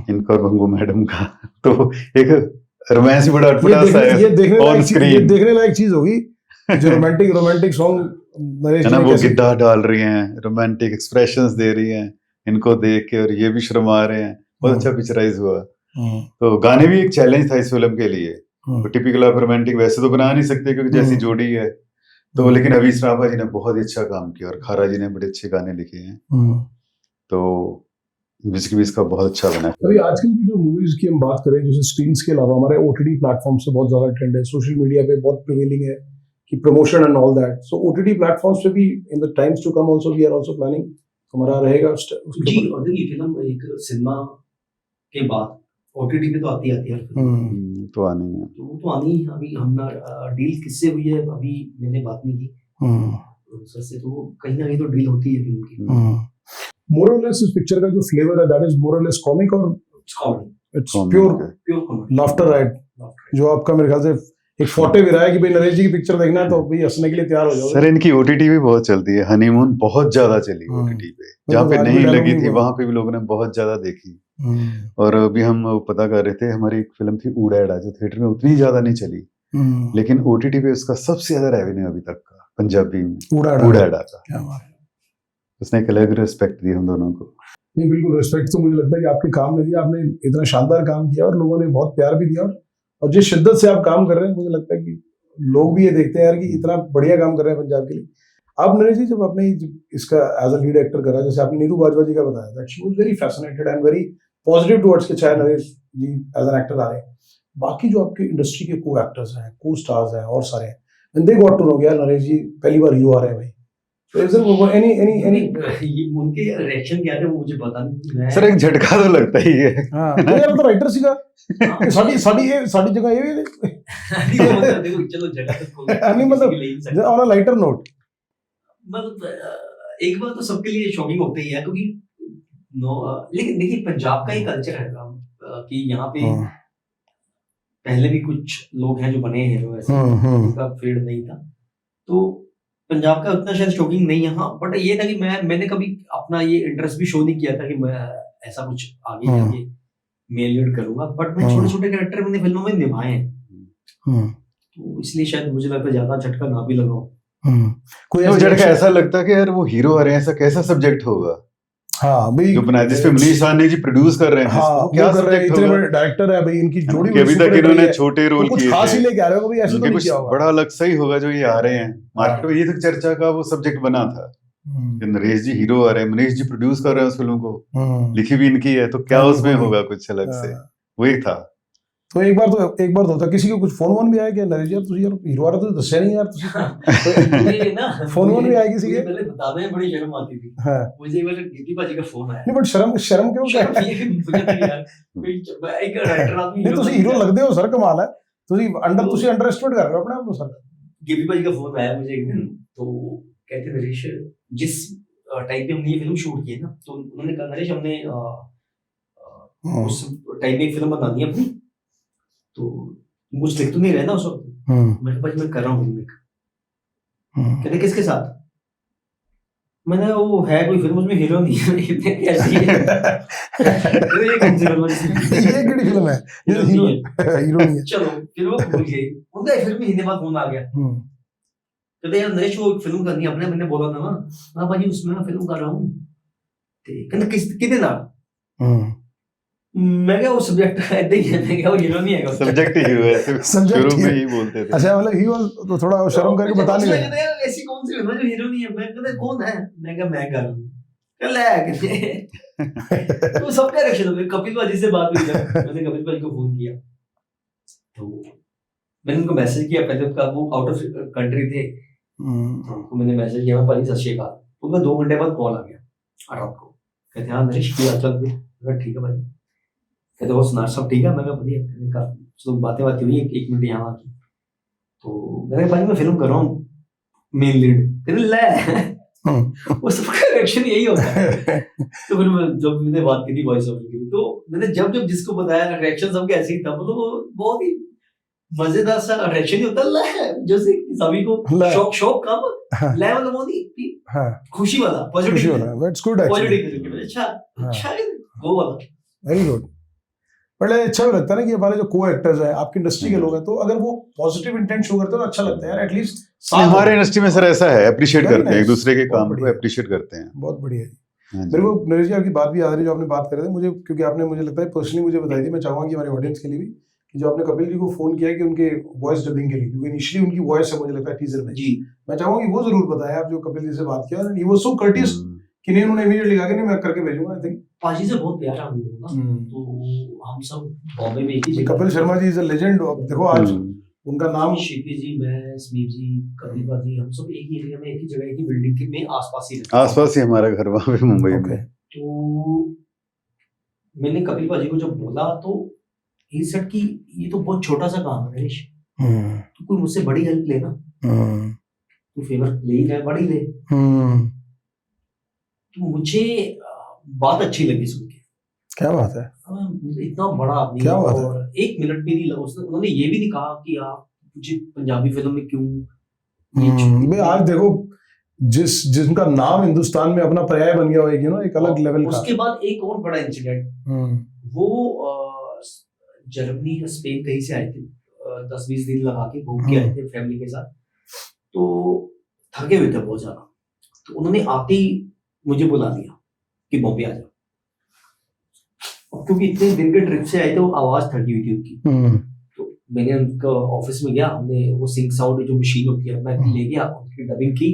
S3: इनका और भंगू मैडम का, तो एक रोमांस बड़ा अटपटा सा है,
S1: ये देखने लायक चीज होगी जो रोमांटिक सॉन्ग
S3: है ना, वो गिद्दा डाल रही हैं, रोमांटिक एक्सप्रेशंस दे रही हैं इनको देख के, और ये भी शर्मा रहे हैं, बहुत अच्छा पिक्चराइज हुआ। तो गाने भी एक चैलेंज था इस फिल्म के लिए, तो टिपिकल आप रोमांटिक वैसे तो बना नहीं सकते क्योंकि जैसी जोड़ी है, तो लेकिन अभी सराभा जी ने बहुत ही अच्छा काम किया, और खारा जी ने बड़े अच्छे गाने लिखे हैं, तो म्यूजिक भी इसका बहुत अच्छा बना है।
S1: अभी आजकल की जो मूवीज की हम बात करें, जैसे स्क्रीन्स के अलावा हमारे ओटीटी प्लेटफॉर्म से बहुत ज्यादा ट्रेंड है, सोशल मीडिया पे बहुत प्रिवेलिंग है कि promotion and all that, so OTT platforms पे भी in the times to come also we are also planning हमारा रहेगा
S2: जी। और देखिए फिल्म एक सिनेमा के बाद ओटीटी पे तो आती है फिल्म,
S3: तो आनी है,
S2: तो वो तो आनी है। अभी हम डील किससे हुई है अभी मैंने बात नहीं की सर से, तो कहीं ना कहीं तो डील होती है फिल्म की।
S1: मोर और लेस इस पिक्चर का जो फ्लेवर है दैट इज मोर और लेस कॉमिक, और
S2: comedy,
S1: it's pure
S2: comedy,
S1: laughter right, जो आपका मेरे ख्याल से एक फोटे भी रहा है कि भाई नरेश जी की पिक्चर देखना है तो भाई हंसने के लिए तैयार हो जाओ।
S3: सर इनकी ओटीटी भी बहुत चलती है, हनीमून बहुत ज्यादा चली ओटीटी पे, जहाँ पे नहीं लगी थी वहां पे भी लोगों ने बहुत ज्यादा देखी। और अभी हम पता कर रहे थे, हमारी एक फिल्म थी ऊड़ा जो थिएटर में उतनी ज्यादा नहीं चली, लेकिन ओटीटी पे उसका सबसे ज्यादा रेवेन्यू अभी तक का पंजाबी में ऊड़ा का, उसने एक अलग रिस्पेक्ट दी हम दोनों को।
S1: नहीं बिल्कुल रिस्पेक्ट तो मुझे लगता है कि आपके काम ने दिया, आपने इतना शानदार काम किया और लोगों ने बहुत प्यार भी दिया, और जिस शिद्दत से आप काम कर रहे हैं मुझे लगता है कि लोग भी ये देखते हैं यार कि इतना बढ़िया काम कर रहे हैं पंजाब के लिए। आप नरेश जी जब आपने इसका एज अ लीड एक्टर करा, जैसे आपने नीरू बाजवा जी का बताया that she was very fascinated and very positive towards के चाहे नरेश जी एज एन एक्टर आ रहे हैं, बाकी जो आपके इंडस्ट्री के को एक्टर्स हैं, को स्टार्स हैं और सारे हैं, when they got to know यार नरेश जी पहली बार हीरो आ रहे हैं भाई, so is there any
S2: ये उनके रिएक्शन क्या थे वो मुझे पता नहीं। मैं
S3: सर एक झटका तो लगता ही है।
S1: हाँ तो यार तो राइटर सीगा साडी जगह ये
S2: मतलब देखो चलो जगह तो
S1: नहीं मतलब ऑन अ लाइटर नोट,
S2: मतलब एक बार तो सबके लिए शॉकिंग होता ही है क्योंकि लेकिन देखिए पंजाब का ही कल्चर है कि यहाँ पे पहले भी कुछ लोग हैं जो बने हैं हीरो ऐसे, उनका फेड नहीं था, तो पंजाब का उतना शायद शॉकिंग नहीं है। हाँ बट ये था कि मैंने कभी अपना ये इंटरेस्ट भी शो नहीं किया था कि मैं ऐसा कुछ आगे जाके मेल लीड करूंगा, बट मैं छोटे छोटे कैरेक्टर मैंने फिल्मों में निभाए हैं, तो इसलिए शायद मुझे लगता है ज्यादा झटका ना भी लगाओ।
S1: कोई
S3: तो झटका ऐसा लगता है कि यार वो हीरो आ रहे हैं, ऐसा कैसा सब्जेक्ट होगा
S1: हाँ भाई
S3: जो बनाया जिसपे मनीष साहनी जी प्रोड्यूस कर रहे हैं,
S1: हाँ
S3: वो क्या
S1: कर रहे हैं,
S3: सब्जेक्ट
S1: इतने
S3: होगा?
S1: बड़े डायरेक्टर है भाई, इनकी जोड़ी
S3: कि अभी तक इन्होंने छोटे रोल
S1: कुछ
S3: किए
S1: खास ही
S3: थे,
S1: लेके आ रहे हो भाई, ऐसे तो
S3: उनके
S1: नहीं
S3: कुछ
S1: किया होगा।
S3: बड़ा अलग सही होगा जो ये आ रहे हैं मार्केट में, ये तो चर्चा का वो सब्जेक्ट बना था कि नरेश जी हीरो आ रहे हैं, मनीष जी प्रोड्यूस कर रहे हैं उस फिल्म को, लिखी भी इनकी है, तो क्या उसमें होगा कुछ अलग से, वो एक था।
S1: तो एक बार तो होता किसी को कुछ फोन भी आया कि नरेश यार तुझे यार हीरो आ रहा, तो दस्या नहीं यार तुझे
S2: ना
S1: फोन भी आया किसी के,
S2: पहले बताने में बड़ी शर्म आती थी।
S1: हाँ
S2: मुझे एक बार गिट्टी बाजी का फोन आया,
S1: नहीं बट शर्म क्यों क्या
S2: शर्म ये मुझे था कि यार मैं एक राइटर आदमी
S1: नहीं ਤੁਸੀਂ हीरो लगदे हो सर, कमाल है, ਤੁਸੀਂ अंडर एस्टिमेट कर रहे हो अपने आप को सर।
S2: गिट्टी बाजी का फोन आया मुझे एक दिन, तो कहते नरेश जिस टाइम पे हमने ये फिल्म शूट की है ना, तो उन्होंने कहा नरेश हमने उस टाइम पे एक फिल्म बनानी है अपनी, तो कुछ लिख तो नहीं रहे ना उस वक्त। मैंने कहा मैं कर रहा हूँ फिल्म, कहते किसके साथ, मैंने वो है कोई फिल्म उसमें हीरो नहीं है, कैसी है ये कौन सी फिल्म है,
S1: ये केड़ी फिल्म है हीरो नहीं है,
S2: चलो फिर वो भूल गई, उनका फिर भी हिंदी बात फोन आ गया, कहते यार नरेश वो फिल्म करनी है अपने, मैंने बोला था ना हाँ भाजी उसमें मैं फिल्म कर रहा हूँ, कहते कितने नाम, मैं क्या वो सब्जेक्ट ऐसे ही है, मैं क्या वो हीरो नहीं है,
S3: सब्जेक्ट ही हुआ है, शुरू में ही बोलते थे।
S1: अच्छा मतलब ही वाज तो थोड़ा शर्म करके बता नहीं रहे,
S2: यार ऐसी कौन सी फिल्म है जो हीरो नहीं है, मैं कहते कौन है, मैं क्या मैं कर रहा हूं कहते तो सबका रिएक्शन हो गया। कपिल बाजी से बात हुई, जब मैंने कपिल बाजी को फोन किया तो मैंने उनको मैसेज किया, पहले उनका वो आउट ऑफ कंट्री थे, तो उनको मैंने मैसेज किया मैं पाजी सत श्री अकाल, उनका 2 घंटे बाद कॉल आ गया रात को, कहते हाँ नरेश क्या चल गया, ठीक है भाई, कहते वो सुना सब ठीक है, मैं बढ़िया, मैंने कहा तो बातें हुई 1 मिनट यहाँ की, तो मैंने भाई मैं फिल्म कर रहा हूँ मेन लीड, कहते ले वो सबका रिएक्शन यही होता है। तो फिर जब मैंने बात की थी वॉइस ओवर की, तो मैंने जब जिसको बताया रिएक्शन सबके ऐसे ही था, मतलब वो बहुत ही मजेदार सा रिएक्शन ही होता है, जैसे सभी को शौक कम ले मतलब वो नहीं खुशी वाला पॉजिटिव वाला, दैट्स गुड एक्चुअली, अच्छा वो वाला
S1: वेरी गुड। बड़े अच्छा भी लगता है ना कि हमारे जो को एक्टर्स हैं आपकी इंडस्ट्री के लोग हैं, तो अगर वो पॉजिटिव इंटेंट शो करते हैं तो अच्छा लगता है यार, एटलीस्ट
S3: हमारे इंडस्ट्री में सर ऐसा है, अप्रिशिएट करते हैं एक दूसरे के काम को, अप्रिशिएट करते हैं,
S1: बहुत बढ़िया है। मेरे को नरेश जी आपकी बात भी याद आ रही है जो आपने बात कर रहे थे मुझे, क्योंकि आपने मुझे लगता है पर्सनली मुझे बताई थी, मैं चाहूंगा कि हमारे ऑडियंस के लिए भी कि जो आपने कपिल जी को फोन किया कि उनके वॉइस डबिंग के लिए, क्योंकि इनिशियली उनकी वॉइस है मुझे लगता है टीजर में जी, मैं चाहूंगा कि वो जरूर बताएं आप जो कपिल जी से बात किया, and he was so courteous कि नहीं उन्होंने इमीडिएटली कहा कि नहीं मैं करके भेजूंगा। आई थिंक
S2: पाजी से बहुत प्यारा हम लोग ना, तो हम सब बॉम्बे में एक ही जगह,
S1: Kapil Sharma ji is a legend, देखो आज उनका नाम
S2: शिल्पी जी, मैं स्मीप जी, कपिल बाजी, हम सब एक ही एरिया में एक ही जगह एक ही बिल्डिंग के में आसपास ही रहते,
S3: आसपास ही हमारा घर वहां पे मुंबई में।
S2: तो मैंने कपिल बाजी को जब बोला तो ही सेड कि ये तो बहुत छोटा सा काम है नरेश, तो कोई मुझसे बड़ी हेल्प लेना, तू फेवर ले ही ले, बड़ी ले। तो मुझे बात अच्छी लगी सुन के,
S1: क्या बात है,
S2: इतना बड़ा आदमी,
S1: क्या बात है,
S2: और 1 मिनट भी नहीं लगा उसने, उन्होंने ये भी नहीं कहा कि आप मुझे पंजाबी फिल्म में क्यों।
S1: भाई आज देखो जिनका नाम हिंदुस्तान में अपना पर्याय बन गया होगा, ना एक अलग लेवल का।
S2: उसके बाद एक और बड़ा इंसिडेंट, वो जर्मनी या स्पेन कहीं से आए थे, 10-20 दिन लगा के घूम के आए थे फैमिली के साथ, तो थके हुए थे बहुत ज्यादा, तो उन्होंने आते ही मुझे बुला दिया कि बॉम्बे आ जाओ, क्योंकि इतने दिन के ट्रिप से आए थे, वो आवाज थकी हुई थी उनकी, तो मैंने उनका ऑफिस में गया, हमने वो सिंक साउंड जो मशीन होती है मैं ले गया, उनकी डबिंग की,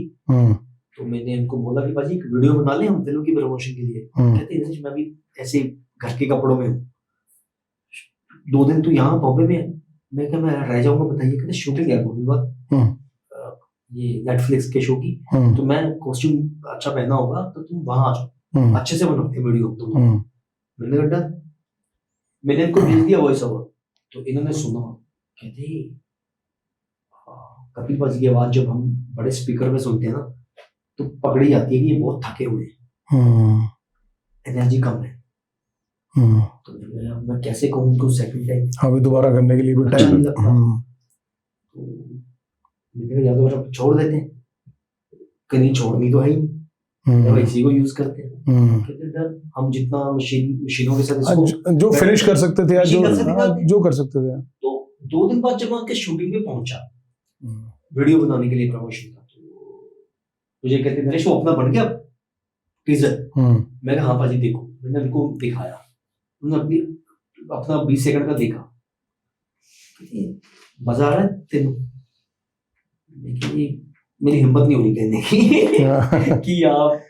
S2: तो मैंने इनको बोला कि भाजी एक वीडियो बना ले हम फिल्म की प्रमोशन के लिए। कहते हैं "नीरज, मैं भी ऐसे घर के कपड़ों में हूँ, 2 दिन तू यहाँ बॉम्बे में है।" मैं क्या मैं रह जाऊंगा बताइए। कहते शूटिंग है 2 दिन बाद ये नेटफ्लिक्स के शो की, तो मैं कॉस्ट्यूम अच्छा पहना होगा तो तुम वहां आ जाओ, अच्छे से बनाते वीडियो तुम। मैंने कहा डन। मैंने इनको भेज दिया वॉइस ओवर, तो इन्होंने सुना। कहते कपिल पाजी की आवाज जब हम बड़े स्पीकर में सुनते हैं ना तो पकड़ी जाती है कि ये बहुत थके हुए हैं, एनर्जी कम है। तो मैं कैसे कहूँ उनको सेकंड टाइम
S1: अभी दोबारा करने के लिए भी
S2: अच्छा
S1: टाइम
S2: नहीं लगता। तो मैंने कहा या तो फिर छोड़ देते हैं, कहीं छोड़नी तो है ही नहीं, या इसी को यूज करते हैं। कहते हैं, "डन, हम जितना मशीनों के साथ इसको
S1: जो फिनिश कर सकते थे या
S2: machine
S1: जो
S2: कर सकते थे।
S1: जो कर सकते थे।
S2: तो 2 दिन बाद जब मैं उनके शूटिंग पे पहुंचा वीडियो बनाने के लिए प्रमोशन का, तो मुझे कहते नरेश वो अपना बन गया टीजर। मैं कहा हाँ पाजी देखो। मैंने उनको दिखाया, उन्होंने अपना 20 सेकंड का देखा। कहते, मजा आ रहा है तेनू? मेरी हिम्मत नहीं हो रही कहने की कि आप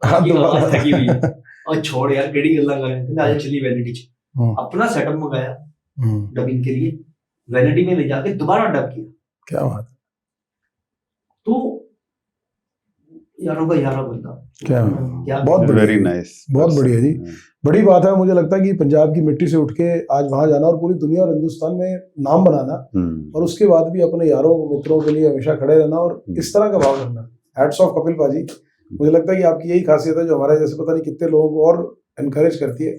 S2: आपकी आवाज थकी हुई है और छोड़ यार केड़ी गल्ला कर रहे हैं। आज चली वैनिटी च अपना सेटअप मंगाया डबिंग के लिए, वैनिटी में ले जाके दोबारा डब किया।
S1: क्या बात।
S2: तो यारों का यारा बंदा
S1: क्या बहुत
S3: वेरी नाइस,
S1: बहुत बढ़िया जी। बड़ी बात है। मुझे लगता है कि पंजाब की मिट्टी से उठ के आज वहां जाना और पूरी दुनिया और हिंदुस्तान में नाम बनाना, और उसके बाद भी अपने यारों मित्रों के लिए हमेशा खड़े रहना और इस तरह का भाव रखना। हैट्स ऑफ कपिल पाजी। मुझे लगता है कि आपकी यही खासियत है जो हमारे जैसे पता नहीं कितने लोगों को और एनकरेज करती है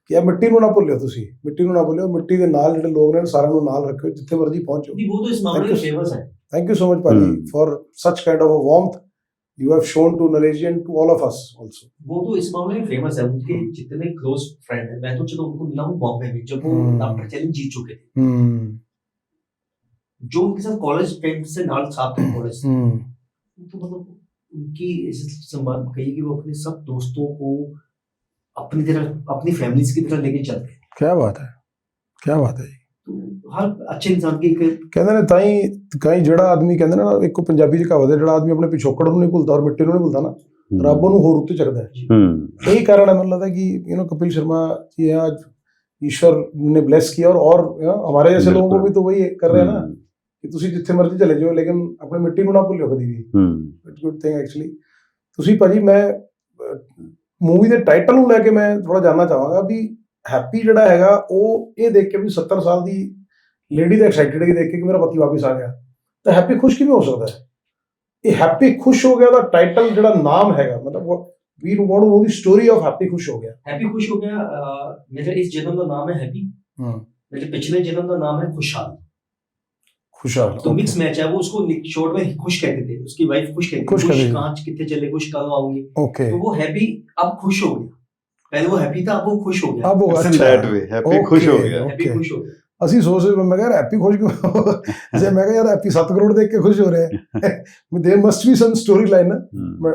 S1: कि आप मिट्टी ਨੂੰ ਨਾ ਭੁੱਲਿਓ, ਤੁਸੀਂ ਮਿੱਟੀ ਨੂੰ ਨਾ ਭੁੱਲਿਓ। ਮਿੱਟੀ ਦੇ ਨਾਲ ਜਿਹੜੇ ਲੋਕ ਨੇ ਸਾਰਿਆਂ ਨੂੰ ਨਾਲ ਰੱਖਿਓ, ਜਿੱਥੇ ਮਰਜ਼ੀ ਪਹੁੰਚੋ।
S2: वो तो इस मामले में फेमस है।
S1: Thank you so much पाजी for such kind of a warmth you have shown to Naresh and to all of us also.
S2: वो तो इस मामले में फेमस है। उनके जितने क्लोज फ्रेंड है, मैं तो चलो उनको मिला हूँ बॉम्बे में जब वो डॉक्टर चैलेंज जीत चुके थे। जो उनके साथ कॉलेज टाइम से नाल साथ थे कॉलेज, तो मतलब उनकी संवाद कहिए कि वो अपने सब दोस्तों को अपनी तरह अपनी फैमिलीज की तरह लेके चलते हैं।
S1: क्या बात है, क्या बात है।
S2: तो हर अच्छे इंसान की
S1: ਕਹਿੰਦੇ ਨੇ ਤਾਈ ਜਿਹੜਾ ਆਦਮੀ ਕਹਿੰਦੇ ਨੇ ਨਾ, ਇੱਕੋ ਪੰਜਾਬੀ ਦੀ ਕਹਾਵਤ ਹੈ, ਜਿਹੜਾ ਆਦਮੀ ਆਪਣੇ ਪਿਛੋਕੜ ਨੂੰ ਨਹੀਂ ਭੁੱਲਦਾ ਔਰ ਮਿੱਟੀ ਨੂੰ ਨਹੀਂ ਭੁੱਲਦਾ ਨਾ, ਰੱਬ ਉਹਨੂੰ ਹੋਰ ਉੱਤੇ ਚੱਕਦਾ ਹੈ। यही कारण है, मतलब है कि कपिल शर्मा जी आज ईश्वर ने ब्लेस किया और हमारे जैसे लोगों को भी तो वही कर रहे हैं ना कि ਤੁਸੀਂ ਜਿੱਥੇ ਮਰਜ਼ੀ ਚਲੇ ਜਾਓ लेकिन अपनी मिट्टी ਨੂੰ ਨਾ ਭੁੱਲਿਓ ਕਦੀ ਵੀ। It's good thing actually. ਤੁਸੀਂ ਭਾਜੀ ਮੈਂ ਮੂਵੀ ਦੇ ਟਾਈਟਲ ਨੂੰ ਲੈ ਕੇ ਮੈਂ ਥੋੜਾ ਜਾਨਣਾ ਚਾਹਾਂਗਾ ਵੀ हैप्पी ਜਿਹੜਾ ਹੈਗਾ ਉਹ ਇਹ ਦੇਖ ਕੇ ਵੀ 70 ਸਾਲ ਦੀ ਲੇਡੀ ਦਾ ਐਕਸਾਈਟਡ ਹੈ ਦੇਖ ਕੇ ਕਿ ਮੇਰਾ ਪਤੀ ਵਾਪਸ ਆ ਗਿਆ, ਤਾਂ ਹੈਪੀ ਖੁਸ਼ ਕਿਵੇਂ ਹੋ ਸਕਦਾ ਹੈ? ਇਹ ਹੈਪੀ ਖੁਸ਼ ਹੋ ਗਿਆ ਦਾ ਟਾਈਟਲ ਜਿਹੜਾ ਨਾਮ ਹੈਗਾ, मतलब we want to know the story of Happy खुश हो गया।
S2: हैप्पी खुश हो गया मेरा इस जन्म का नाम है हैप्पी, मेरे पिछले जन्म का नाम है खुशहाल।
S1: खुशहाल
S2: तो मिक्स मैच है। वो उसको शॉर्ट में खुश कहते थे, उसकी वाइफ खुश कहती थी, खुश कांच कितने चले खुश कब आऊंगी।
S1: ओके,
S2: तो वो हैप्पी अब खुश हो गया। पहले वो हैप्पी था, अब वो खुश हो गया।
S1: अब वो अच्छा
S3: हैप्पी खुश हो गया।
S2: हैप्पी खुश हो गया।
S1: ਅਸੀਂ ਸੋਚਦੇ ਮੈਂ ਕਿਹਾ ਹੈਪੀ ਖੁਸ਼ ਕਿਉਂ ਜੇ ਮੈਂ ਕਿਹਾ ਯਾਰ ਹੈਪੀ 7 ਕਰੋੜ ਦੇਖ ਕੇ ਖੁਸ਼ ਹੋ ਰਿਹਾ ਹੈ there must be some story line.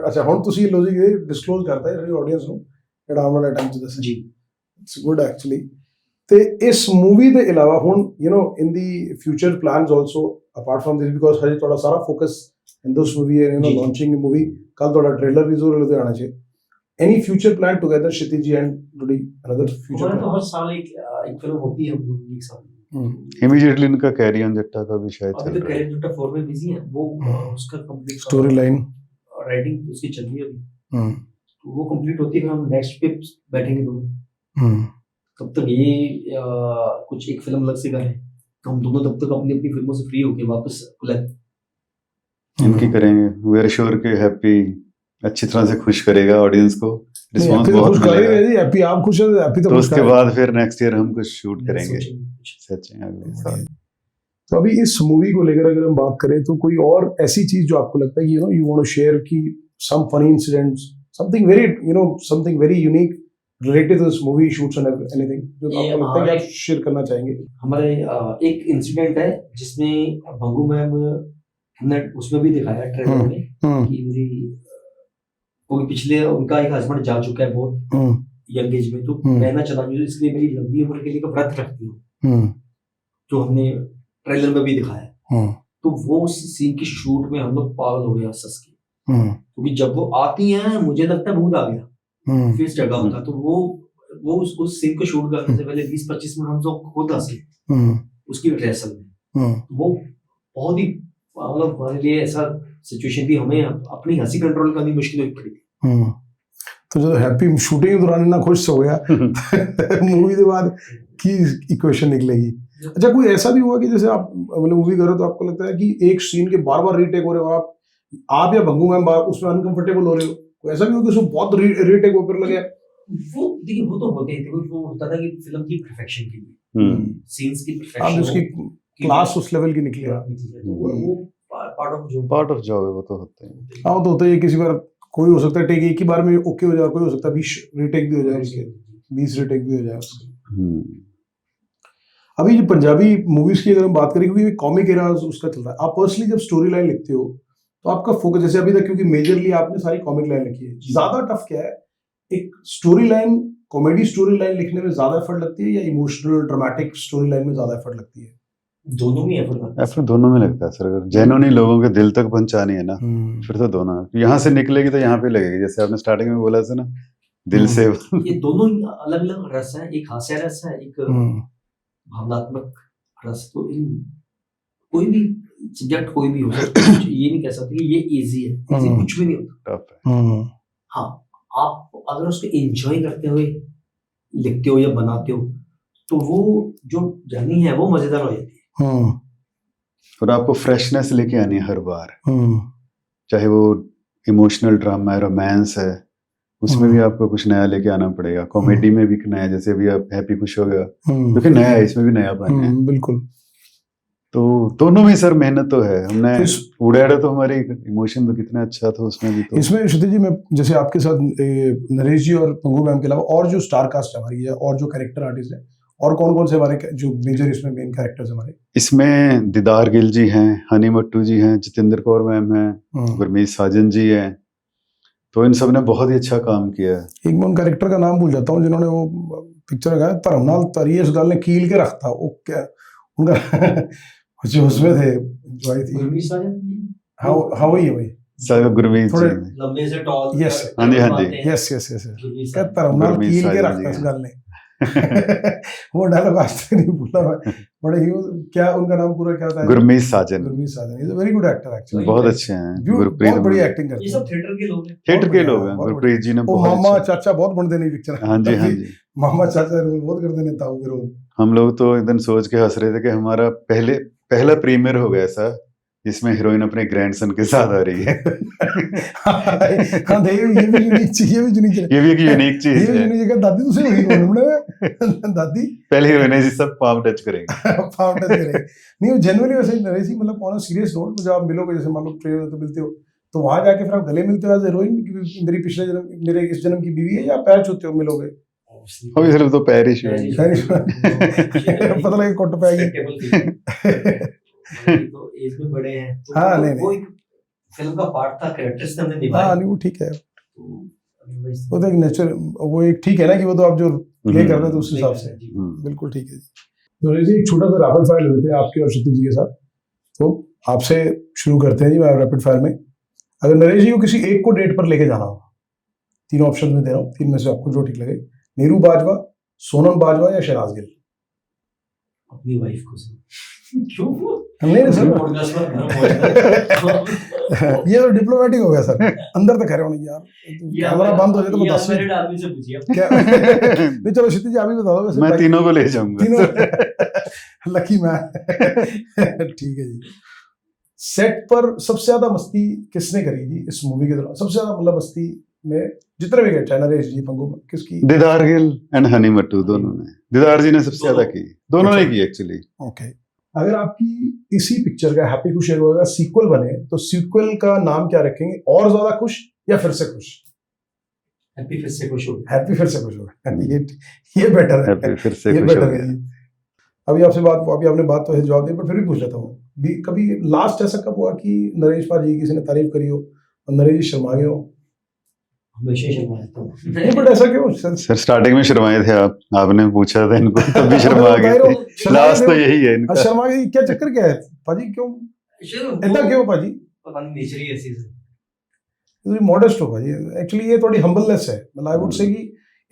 S1: ਅੱਛਾ ਹੁਣ ਤੁਸੀਂ ਲੌਜਿਕ ਇਹ ਡਿਸਕਲੋਜ਼ ਕਰਤਾ ਹੈ ਸਾਡੀ ਆਡੀਅנס ਨੂੰ ਜਿਹੜਾ ਆਉਣ ਵਾਲੇ ਟਾਈਮ 'ਚ ਦੱਸਣਾ ਜੀ। It's good actually. ਤੇ ਇਸ ਮੂਵੀ ਦੇ ਇਲਾਵਾ ਹੁਣ in the future plans also apart from this because ਹਜੇ ਤੁਹਾਡਾ ਸਾਰਾ ਫੋਕਸ ਇਨ ਦਿਸ ਮੂਵੀ ਹੈ ਲਾਂਚਿੰਗ ਮੂਵੀ। ਕੱਲ ਤੁਹਾਡਾ ਟ੍ਰੇਲਰ ਰਿਲੀਜ਼ ਹੋ ਰਿਹਾ ਲੁਧਿਆਣਾ 'ਚ। Any future plan together Kshitij ji and today another future plan?
S2: तो हर साल एक फिल्म होती है हम लोग एक साथ।
S3: इमीडिएटली इनका कैरी ऑन जट्टा का भी शायद चल
S2: रहा है। कैरी ऑन जट्टा 4 में बिजी है वो, उसका कंप्लीट
S1: स्टोरी लाइन
S2: राइटिंग उसकी चल रही है अभी। तो वो कंप्लीट होती है, हम नेक्स्ट पे बैठेंगे दोनों। तब तक ये कुछ एक फिल्म अलग से करें तो हम दोनों तब तक अपनी अपनी फिल्मों से फ्री होके वापस
S3: इनकी करेंगे। वी आर श्योर के हैप्पी अच्छी तरह से खुश करेगा ऑडियंस को। रिस्पांस बहुत मिलेगा
S1: जी। हैप्पी आप खुश हैं, हैप्पी
S3: तो उसके बाद फिर नेक्स्ट ईयर हम कुछ शूट करेंगे अगले साल।
S1: तो अभी इस मूवी को लेकर अगर हम बात करें तो कोई और ऐसी चीज जो आपको लगता है कि यू वांट टू शेयर की some funny incidents, something very unique related to this movie shoots and anything जो आपको लगता है कि आप शेयर करना चाहेंगे?
S2: हमारे एक इंसिडेंट है जिसमें भंगू मैम ने उसमें भी दिखाया ट्रेलर में कि मेरी कोई पिछले उनका एक हस्बैंड जा चुका है बहुत यंग एज में, तो मैं ना चला इसलिए मेरी लंबी उम्र के लिए व्रत रखती हूँ, जो हमने ट्रेलर में भी दिखाया। तो वो उस सीन की शूट में हम लोग पागल हो गए हंस के क्योंकि जब वो आती हैं मुझे लगता है भूत आ गया फिर इस जगह होता, तो वो उस सीन को शूट करने से पहले 20-25 मिनट हम सब खुद हंसे उसकी रिहर्सल में। वो बहुत ही मतलब हमारे लिए ऐसा सिचुएशन थी, हमें अपनी हंसी कंट्रोल करनी मुश्किल हुई पड़ी थी।
S1: तो जो हैप्पी शूटिंग के दौरान इतना खुश हो गया मूवी के बाद की इक्वेशन निकलेगी। अच्छा, कोई ऐसा भी हुआ कि जैसे आप मतलब मूवी करो तो आपको लगता है कि एक सीन के बार बार रीटेक हो रहे हो, आप या भंगू मैम उसमें अनकंफर्टेबल हो रहे हो, कोई ऐसा भी हो कि उसमें बहुत रीटेक होकर लगे?
S2: वो देखिए वो तो होते ही, वो होता था कि फिल्म की परफेक्शन के लिए सीन्स की परफेक्शन,
S1: उसकी क्लास उस लेवल की निकली है,
S2: वो
S3: पार्ट ऑफ जॉब है, वो तो होते हैं।
S1: हाँ, तो होता है, किसी बार कोई हो सकता है टेक एक ही बार में ओके हो जाए, कोई हो सकता है 20 रीटेक भी हो जाए उसके, 20 रीटेक भी हो जाए उसके। अभी जो पंजाबी मूवीज की अगर हम बात करें, क्योंकि कॉमिक एरा उसका चल रहा है, आप पर्सनली जब स्टोरी लाइन लिखते हो तो आपका फोकस, जैसे अभी तक क्योंकि मेजरली आपने सारी कॉमिक लाइन लिखी है, ज्यादा टफ क्या है, एक story line, comedy story line लिखने में ज्यादा एफर्ट लगती है या इमोशनल ड्रामेटिक स्टोरी लाइन में ज्यादा एफर्ट लगती है?
S2: दोनों में एफर्ट
S3: दोनों में लगता है सर। अगर जेन्युइनली लोगों के दिल तक पहुंचानी है ना, फिर तो दोनों यहाँ से निकलेगी तो यहाँ पे लगेगी, जैसे आपने स्टार्टिंग में बोला था ना, दिल से।
S2: ये दोनों अलग अलग रस है, एक हास्य रस है, एक भावनात्मक रस। तो इन कोई भी सब्जेक्ट कोई भी हो सकता है, ये नहीं कह सकते कि ये इजी है, इजी कुछ भी नहीं होता। हाँ, आप अगर उसको एंजॉय करते हुए लिखते हो या बनाते हो तो वो जो जर्नी है वो मजेदार हो जाती है।
S3: और आपको फ्रेशनेस लेके आनी है हर बार, चाहे वो इमोशनल ड्रामा है, रोमांस है, उसमें भी आपको कुछ नया लेके आना पड़ेगा। कॉमेडी में भी नया, जैसे अभी आप हैप्पी खुश हो गया, क्योंकि नया है, इसमें भी नया बना है।
S1: बिल्कुल।
S3: तो दोनों में सर मेहनत तो है। हमने उड़ाड़ा तो हमारी इमोशन तो कितना अच्छा था उसमें भी। तो
S1: इसमें क्षितिज जी, मैं जैसे आपके साथ नरेश जी और पंगू मैम के अलावा और जो स्टार कास्ट हमारी है और जो कैरेक्टर आर्टिस्ट है, और कौन कौन से हमारे जो मेजर इसमें मेन कैरेक्टर्स हमारे? इसमें
S3: दीदार गिल जी हैं, हनी मट्टू जी हैं, जितेंद्र कौर मैम हैं, गुरमीत साजन जी हैं। तो इन सब ने बहुत ही अच्छा काम किया है।
S1: एक मैं उन कैरेक्टर का नाम भूल जाता हूँ जिन्होंने वो पिक्चर लगाया, धर्मनाल तरियस गाल ने कील के रखता, वो क्या उनका जो उसमें थे, जो आई थी। हाँ वही है, वही
S3: साहब गुरमीत जी,
S2: लंबे से टॉल।
S1: यस,
S3: हाँ जी, हाँ जी,
S1: यस यस यस, क्या धर्मनाल कील के रखता इस गाल ने। वो डायलॉग आज तक नहीं भूला मैं। बड़े ही, क्या उनका नाम पूरा क्या था?
S3: Gurmeet Sajan.
S1: Gurmeet Sajan is a very good actor actually,
S3: बहुत अच्छे हैं।
S1: गुरप्रीत बहुत बढ़िया एक्टिंग करते हैं।
S2: ये सब थिएटर के लोग हैं,
S3: थिएटर के लोग हैं। गुरप्रीत जी ने
S1: बहुत मामा चाचा बहुत बनते नहीं पिक्चर।
S3: हाँ जी, हाँ जी,
S1: मामा चाचा रोल बहुत करते नहीं था वो।
S3: हम लोग तो एकदम सोच के हंस रहे थे कि हमारा पहला प्रीमियर हो गया ऐसा जिसमें हीरोइन अपने ग्रैंडसन के साथ आ रही है।
S1: हाँ, ये भी यूनिक चीज, ये भी एक यूनिक चीज है। दादी तुसे वही बोलना दादी पहले
S3: हीरोइन है, सब पाव टच करेंगे।
S1: पाव टच करेंगे नहीं, वो जनरली वैसे नरेश, मतलब ऑन अ सीरियस नोट, जब आप मिलोगे, जैसे मान लो ट्रेन में तो मिलते हो, तो वहां जाके फिर आप गले मिलते हो एज हीरोइन, मेरी पिछले जन्म, मेरे इस जन्म की बीवी है, या पैर छूते हो मिलोगे?
S3: सिर्फ तो पैर ही
S1: पता लगे कोट पे आएगी।
S2: तो एज में बड़े हैं, तो
S1: हाँ, नहीं,
S2: वो एक फिल्म का पार्ट था, कैरेक्टर्स ने हमने निभाया।
S1: हाँ नहीं, वो ठीक है, वो तो एक नेचर, वो एक ठीक है ना, कि वो तो आप जो प्ले कर रहे हो तो उस हिसाब से बिल्कुल ठीक है। तो एक छोटा सा रैपिड फायर लेते हैं आपके और क्षितिज जी के साथ। तो आपसे शुरू करते हैं जी, मैं रैपिड फायर में, अगर नरेश जी को किसी एक को डेट पर लेके जाना हो, 3 ऑप्शन में दे रहा हूँ, 3 में से आपको जो ठीक लगे, नीरू बाजवा, सोनम बाजवा या शहनाज गिल?
S2: अपनी वाइफ को सर। क्यों?
S1: नहीं सर, ये तो डिप्लोमेटिक हो गया सर, अंदर तक खड़े होने यार, कैमरा बंद हो जाए तो बता
S2: मेरे आदमी से पूछिए
S1: क्या। नहीं चलो क्षितिज जी आप ही बता दो।
S3: मैं तीनों को ले जाऊंगा,
S1: तीनों लकी मैन। ठीक है जी। सेट पर सबसे ज्यादा मस्ती किसने करी जी इस मूवी के दौरान? सबसे ज्यादा मतलब मस्ती में जितने भी गए, चाहे नरेश जी, पंगू, किसकी?
S3: दीदार गिल एंड हनी मट्टू दोनों ने। दीदार जी ने सबसे ज्यादा की, दोनों ने की एक्चुअली।
S1: ओके, अगर आपकी इसी पिक्चर का हैप्पी खुश का सीक्वल बने तो सीक्वल का नाम क्या रखेंगे? और ज्यादा खुश या फिर से खुश?
S2: हैप्पी फिर से खुश हो।
S1: हैप्पी फिर से खुश होगा, ये बेटर है,
S3: हैप्पी फिर से
S1: ये
S3: खुश
S1: बेटर
S3: हो
S1: है
S3: गया।
S1: जी। अभी आपसे बात, अभी आपने बात तो जवाब दिया, पर फिर भी पूछ लेता हूँ, कभी लास्ट ऐसा कब हुआ कि नरेश पाजी किसी ने तारीफ करी हो और नरेश जी शर्मा गए हो?
S2: हमेशा शर्मा जाता हूँ।
S1: नहीं, बट ऐसा क्यों
S3: सर? स्टार्टिंग में शर्माए थे आप, आपने पूछा था इनको तब भी शर्मा गए थे। लास्ट तो यही है इनका।
S1: शर्मा गए, क्या चक्कर क्या है पाजी, क्यों ऐसा क्यों पाजी?
S2: पता नहीं, नेचर ही ऐसी है।
S1: ਤੁਸੀਂ ਮੋਡੈਸਟ ਹੋ ਭਾਜੀ ਐਕਚੁਅਲੀ ਇਹ ਤੁਹਾਡੀ ਹੰਬਲਨੈਸ ਹੈ ਮਤਲਬ ਆਈ ਵੁੱਡ ਸੇ ਕਿ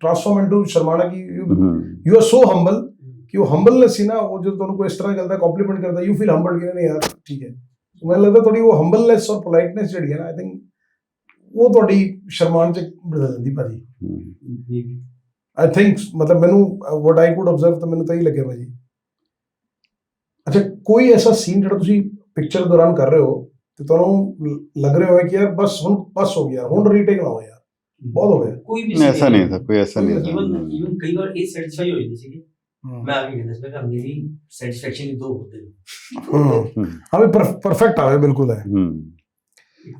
S1: ਟ੍ਰਾਂਸਫਾਰਮ ਇਨਟੂ ਸ਼ਰਮਾਣਾ ਕਿ ਯੂ ਆਰ ਸੋ ਹੰਬਲ ਕਿ ਉਹ ਹੰਬਲਨੈਸ ਸੀ ਨਾ ਉਹ ਜਦੋਂ ਤੁਹਾਨੂੰ ਕੋਈ ਇਸ ਤਰ੍ਹਾਂ ਕਰਦਾ ਕੰਪਲੀਮੈਂਟ ਕਰਦਾ ਯੂ ਫੀਲ ਹੰਬਲਡ ਕਿ ਨਹੀਂ ਯਾਰ ਠੀਕ ਹੈ ਮੈਨੂੰ ਲੱਗਦਾ ਤੁਹਾਡੀ ਉਹ ਹੰਬਲਨੈਸ ਔਰ ਪੋਲਾਈਟਨੈਸ ਜਿਹੜੀ ਹੈ ਨਾ ਆਈ ਥਿੰਕ ਉਹ ਤੁਹਾਡੀ ਸ਼ਰਮਾਨ ਚ ਬਦਲ ਜਾਂਦੀ ਭਾਜੀ ਆਈ ਥਿੰਕ ਮਤਲਬ ਮੈਨੂੰ ਵਾਟ ਆਈ ਕੁਡ ਆਬਜ਼ਰਵ ਤਾਂ ਮੈਨੂੰ ਤਾਂ ਹੀ ਲੱਗਿਆ ਭਾਜੀ ਅੱਛਾ ਕੋਈ ਐਸਾ ਸੀਨ ਜਿਹੜਾ ਤੁਸੀਂ ਪਿਕਚਰ ਦੌਰਾਨ ਕਰ ਰਹੇ ਹੋ ਤੇ ਤੁਹਾਨੂੰ ਲੱਗ ਰਿਹਾ ਹੋਵੇ ਕਿ ਯਾਰ ਬਸ ਹੁਣ ਬਸ ਹੋ ਗਿਆ ਹੁਣ ਰੀਟੇਕ ਨਾ ਹੋ ਯਾਰ ਬਹੁਤ ਹੋ ਗਿਆ
S2: कोई भी
S3: ऐसा नहीं था, कोई ऐसा नहीं था।
S2: इवन कई बार ये सेटिस्फाई हो जाती थी मैं आगे कहना इसमें कि मेरी सेटिस्फेक्शन ही दो होते हैं
S1: ਹਾਂ ਵੀ ਪਰਫੈਕਟ ਆਵੇ ਬਿਲਕੁਲ ਹੈ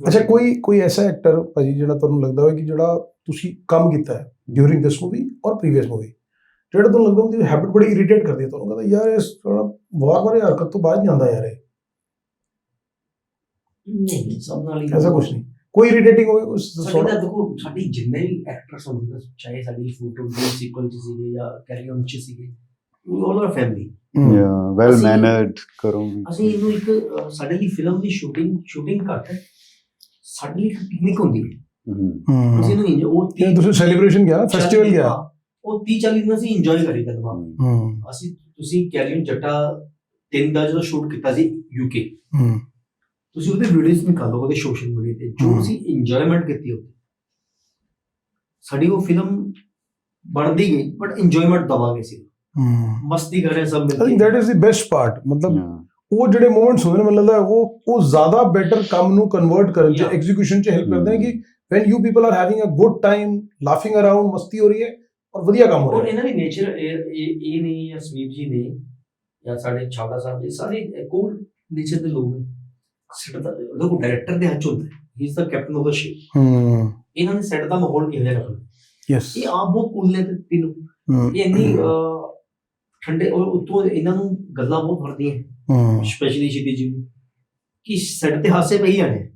S1: ਅੱਛਾ ਕੋਈ ਐਸਾ ਐਕਟਰ ਭਾਜੀ ਜਿਹੜਾ ਤੁਹਾਨੂੰ ਲੱਗਦਾ ਹੋਵੇ ਕਿ ਜਿਹੜਾ ਤੁਸੀਂ ਕੰਮ ਕੀਤਾ ਹੈ ਡਿਊਰਿੰਗ ਦਿਸ ਮੂਵੀ ਔਰ ਪ੍ਰੀਵੀਅਸ ਮੂਵੀ ਜਿਹੜਾ ਤੁਹਾਨੂੰ ਲੱਗਦਾ ਉਹਦੀ ਹੈਬਿਟ ਬੜੀ ਇਰੀਟੇਟ ਕਰਦੀ ਹੈ ਤੁਹਾਨੂੰ ਕਹਿੰਦਾ ਯਾਰ ਇਸ ਵਾਰ ਹਰਕਤ ਤੋਂ ਬਾਅਦ ਨਹੀਂ ਆਉਂਦਾ ਯਾਰ ਇਹ
S2: नहीं सब नाल
S1: ऐसा कुछ नहीं कोई इरिटेटिंग होवे उस
S2: ਸਾਡਾ ਤਾਂ ਦੇਖੋ ਸਾਡੀ ਜਿੰਨੇ ਵੀ ਐਕਟਰਸ ਹੁੰਦੇ ਨੇ ਚਾਹੇ ਸਾਡੀ ਫੋਟੋ ਦੀ ਸੀਕੁਅਲ ਚ ਸੀਗੇ ਜਾਂ ਕੈਰੀ ਔਨ ਚ ਸੀਗੇ ਵੀ ਆਲ ਆਰ ਫੈਮਿਲੀ
S3: ਵੈਲ
S2: ਅਸੀਂ-
S3: ਮੈਨਰਡ ਕਰੋ
S2: ਅਸੀਂ ਇਹਨੂੰ ਇੱਕ ਸਾਡੇ ਲਈ ਫਿਲਮ ਦੀ ਸ਼ੂਟਿੰਗ ਘੱਟ ਹੈ ਸਾਡੇ ਲਈ ਪਿਕਨਿਕ ਹੁੰਦੀ ਹੈ ਅਸੀਂ ਇਹਨੂੰ ਉਹ
S1: ये ਤੁਸੀਂ ਸੈਲੀਬ੍ਰੇਸ਼ਨ ਗਿਆ ਫੈਸਟੀਵਲ ਗਿਆ
S2: ਉਹ 30-40 ਦਿਨ ਅਸੀਂ ਇੰਜੋਏ ਕਰੀ ਦਵਾ ਅਸੀਂ ਤੁਸੀਂ ਕੈਰੀ ਔਨ ਜੱਟਾ 3 ਦਾ ਜਦੋਂ ਸ਼ੂਟ ਕੀਤਾ ਸੀ ਯੂਕੇ ਤੁਸੀਂ ਉਹਦੇ ਵੀਡੀਓਜ਼ ਨਿਕਾਲੋ ਉਹਦੇ ਸੋਸ਼ਲ ਮੀਡੀਆ ਤੇ ਜੋ ਅਸੀਂ ਇੰਜੋਇਮੈਂਟ ਕੀਤੀ ਉੱਥੇ ਸਾਡੀ ਉਹ ਫਿਲਮ ਬਣਦੀ ਗਈ ਬਟ ਇੰਜੋਇਮੈਂਟ ਦਵਾਂਗੇ ਸੀ ਮਸਤੀ ਕਰ ਰਹੇ ਸਭ
S1: आई
S2: ਮਿਲ
S1: थिंक
S2: ਕੇ
S1: that is the best part मतलब ਉਹ ਜਿਹੜੇ ਮੂਮੈਂਟਸ ਹੁੰਦੇ ਨੇ ਮੈਨੂੰ ਲੱਗਦਾ ਉਹ ਜ਼ਿਆਦਾ ਬੈਟਰ ਕੰਮ ਨੂੰ ਕਨਵਰਟ ਕਰਨ ਚ
S2: Yeah.
S1: ਐਗਜ਼ੀਕਿਊਸ਼ਨ ਚ ਹੈਲਪ ਕਰਦੇ ਨੇ ਕਿ when you people are having a good time laughing around ਮਸਤੀ ਹੋ ਰਹੀ ਹੈ ਔਰ ਵਧੀਆ ਕੰਮ ਹੋ
S2: ਔਰ
S1: ਰਿਹਾ ਹੈ
S2: ਇਹਨਾਂ ਦੀ ਨੇਚਰ ਇਹ ਨਹੀਂ ਜਾਂ ਸਮੀਪ ਜੀ ਨੇ ਜਾਂ ਸਾਡੇ ਛਾੜਾ ਸਾਹਿਬ ਜੀ ਸਾਰੇ ਕੋਲ ਨੇਚਰ ਦੇ ਲੋਕ ਨੇ ਸੈਟ ਦਾ ਦੇਖੋ ਡਾਇਰੈਕਟਰ ਦੇ ਹੱਥ 'ਚ ਹੁੰਦਾ ਹੀ is the captain of the ship ਇਹਨਾਂ ਨੇ ਸੈਟ ਦਾ ਮਾਹੌਲ ਕਿਹੋ ਜਿਹਾ ਰੱਖਣਾ
S1: ਯੈਸ
S2: ਇਹ ਆਪ ਬਹੁਤ ਕੂਲ ਨੇ ਤੇ ਤਿੰਨੋਂ ਇਹ ਇੰਨੀ ਠੰਡੇ ਔਰ ਉਤੋਂ ਇਹਨਾਂ ਨੂੰ ਗੱਲਾਂ ਬਹੁਤ ਫੜਦੀਆਂ ਸਪੈਸ਼ਲੀ ਸ਼ਿਦੀ ਜੀ ਨੂੰ ਕਿ ਸੈਟ ਤੇ ਹਾਸੇ ਪਈ ਜਾਣੇ